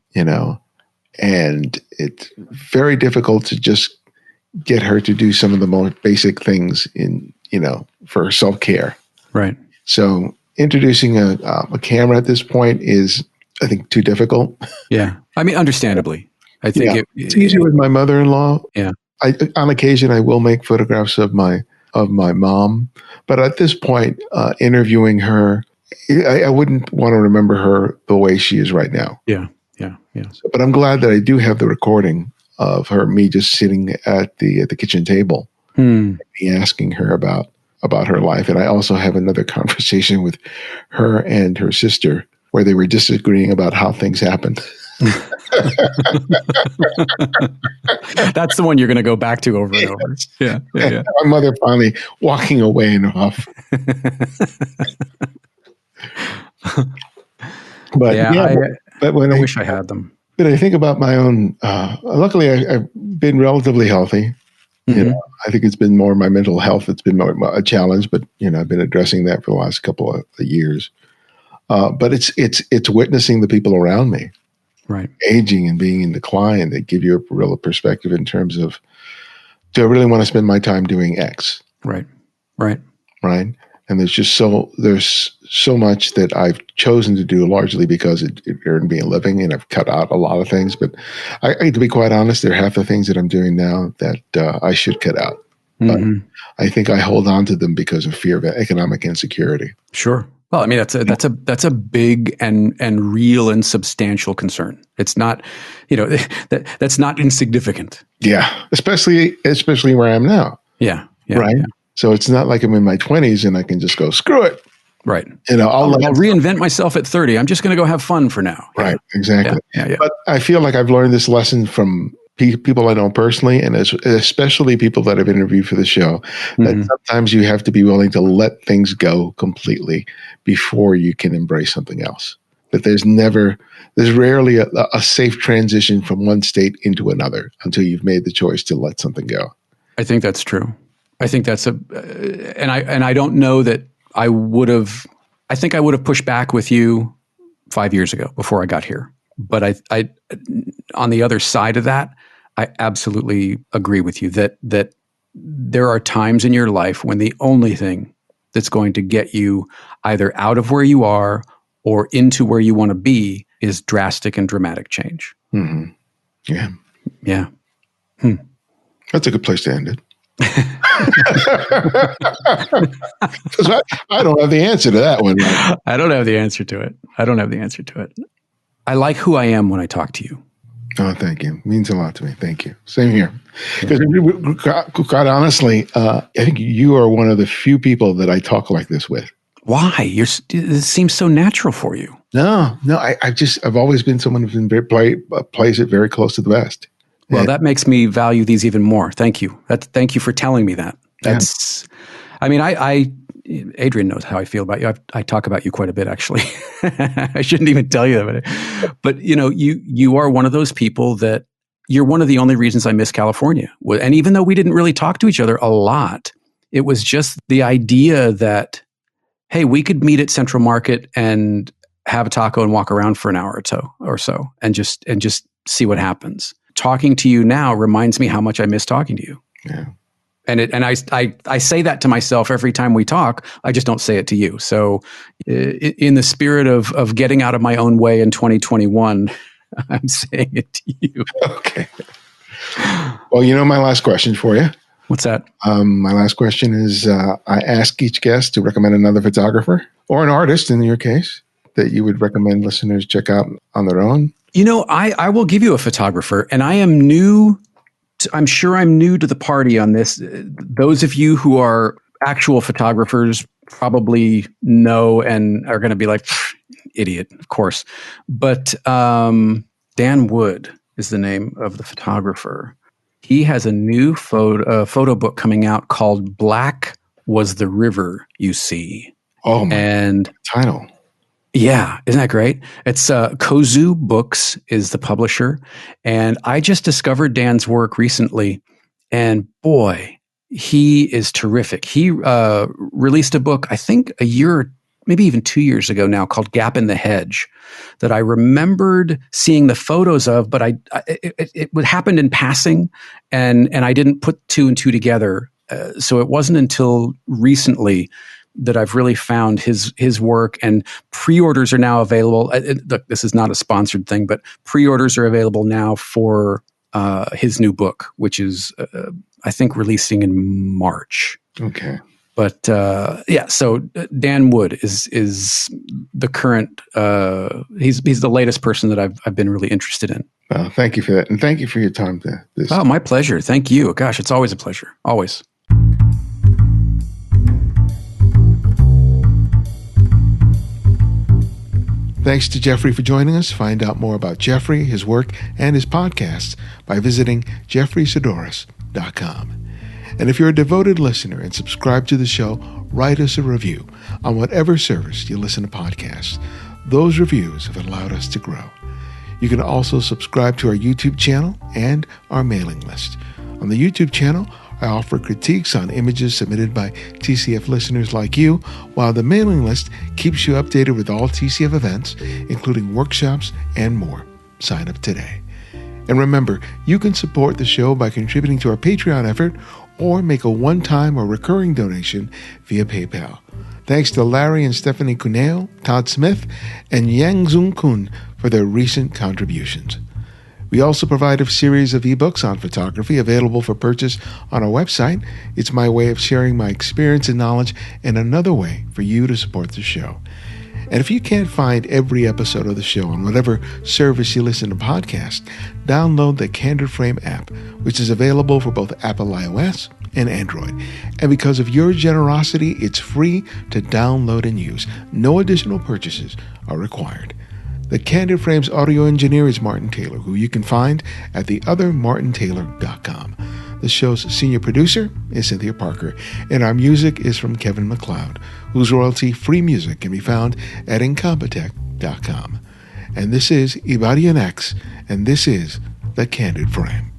S1: it's very difficult to just get her to do some of the most basic things for self-care.
S2: Right.
S1: So introducing a camera at this point is, I think, too difficult.
S2: Yeah. I mean, understandably. I think
S1: it's easier with my mother-in-law.
S2: Yeah.
S1: On occasion, I will make photographs of my mom, but at this point, interviewing her, I wouldn't want to remember her the way she is right now.
S2: Yeah.
S1: But I'm glad that I do have the recording of me just sitting at the kitchen table, and me asking her about her life. And I also have another conversation with her and her sister where they were disagreeing about how things happened.
S2: That's the one you're going to go back to over and over. Yeah.
S1: My mother finally walking away and off. But
S2: I wish I had them.
S1: But I think about my own. Luckily, I've been relatively healthy. I think it's been more my mental health that's been a challenge. But I've been addressing that for the last couple of years. But it's witnessing the people around me,
S2: right,
S1: aging and being in decline, that give you a real perspective in terms of, do I really want to spend my time doing X?
S2: Right. And
S1: there's so much that I've chosen to do, largely because it earned me a living, and I've cut out a lot of things. But to be quite honest, there are half the things that I'm doing now that I should cut out. But I think I hold on to them because of fear of economic insecurity.
S2: Sure. Well, I mean, that's a big and real and substantial concern. It's not, that's not insignificant.
S1: Yeah, especially where I am now.
S2: Yeah.
S1: Right. Yeah. So it's not like I'm in my 20s and I can just go, screw it.
S2: Right.
S1: I'll
S2: reinvent myself at 30. I'm just going to go have fun for now.
S1: Right. Exactly.
S2: Yeah.
S1: But I feel like I've learned this lesson from people I know personally, and especially people that I've interviewed for the show, that sometimes you have to be willing to let things go completely before you can embrace something else. That there's rarely a safe transition from one state into another until you've made the choice to let something go.
S2: I think that's true. I think that's and I don't know that I think I would have pushed back with you 5 years ago before I got here. But I on the other side of that, I absolutely agree with you that there are times in your life when the only thing that's going to get you either out of where you are or into where you want to be is drastic and dramatic change.
S1: Mm-hmm. Yeah.
S2: Yeah.
S1: That's a good place to end it. Because I don't have the answer to that one. Right?
S2: I don't have the answer to it. I like who I am when I talk to you.
S1: Oh, thank you. It means a lot to me. Thank you. Same here. Because quite honestly, I think you are one of the few people that I talk like this with.
S2: Why? It seems so natural for you.
S1: No. I've always been someone who's been plays it very close to the vest.
S2: Well, that makes me value these even more. Thank you. Thank you for telling me that. I mean, Adrian knows how I feel about you. I talk about you quite a bit, actually. I shouldn't even tell you that. But you are one of those people that you're one of the only reasons I miss California. And even though we didn't really talk to each other a lot, it was just the idea that, hey, we could meet at Central Market and have a taco and walk around for an hour or so and just see what happens. Talking to you now reminds me how much I miss talking to you.
S1: Yeah.
S2: And I say that to myself every time we talk. I just don't say it to you. So in the spirit of getting out of my own way in 2021, I'm saying it to you.
S1: Okay. Well, my last question for you.
S2: What's that?
S1: My last question is, I ask each guest to recommend another photographer or an artist, in your case, that you would recommend listeners check out on their own.
S2: I will give you a photographer, and I am new. I'm sure I'm new to the party on this. Those of you who are actual photographers probably know and are going to be like, idiot, of course. But Dan Wood is the name of the photographer. He has a new photo book coming out called Black Was the River You See.
S1: Oh, my title.
S2: Yeah, isn't that great? It's Kozu Books is the publisher. And I just discovered Dan's work recently. And boy, he is terrific. He released a book, I think a year, maybe even 2 years ago now, called Gap in the Hedge, that I remembered seeing the photos of, but it happened in passing, and I didn't put two and two together. So it wasn't until recently that I've really found his work, and pre-orders are now available. Look, this is not a sponsored thing, but pre-orders are available now for his new book, which is, I think, releasing in March.
S1: Okay.
S2: But so Dan Wood is the current. He's the latest person that I've been really interested in.
S1: Well, thank you for that, and thank you for your time.
S2: Oh, my pleasure. Thank you. Gosh, it's always a pleasure. Always.
S1: Thanks to Jeffrey for joining us. Find out more about Jeffrey, his work, and his podcasts by visiting jeffreysaddoris.com. And if you're a devoted listener and subscribe to the show, write us a review on whatever service you listen to podcasts. Those reviews have allowed us to grow. You can also subscribe to our YouTube channel and our mailing list. On the YouTube channel, I offer critiques on images submitted by TCF listeners like you, while the mailing list keeps you updated with all TCF events, including workshops and more. Sign up today. And remember, you can support the show by contributing to our Patreon effort or make a one-time or recurring donation via PayPal. Thanks to Larry and Stephanie Cuneo, Todd Smith, and Yang Zung Kun for their recent contributions. We also provide a series of ebooks on photography available for purchase on our website. It's my way of sharing my experience and knowledge, and another way for you to support the show. And if you can't find every episode of the show on whatever service you listen to podcasts, download the Candid Frame app, which is available for both Apple iOS and Android. And because of your generosity, it's free to download and use. No additional purchases are required. The Candid Frame's audio engineer is Martin Taylor, who you can find at theothermartintaylor.com. The show's senior producer is Cynthia Parker, and our music is from Kevin MacLeod, whose royalty-free music can be found at incompetech.com. And this is Ibadian X, and this is The Candid Frame.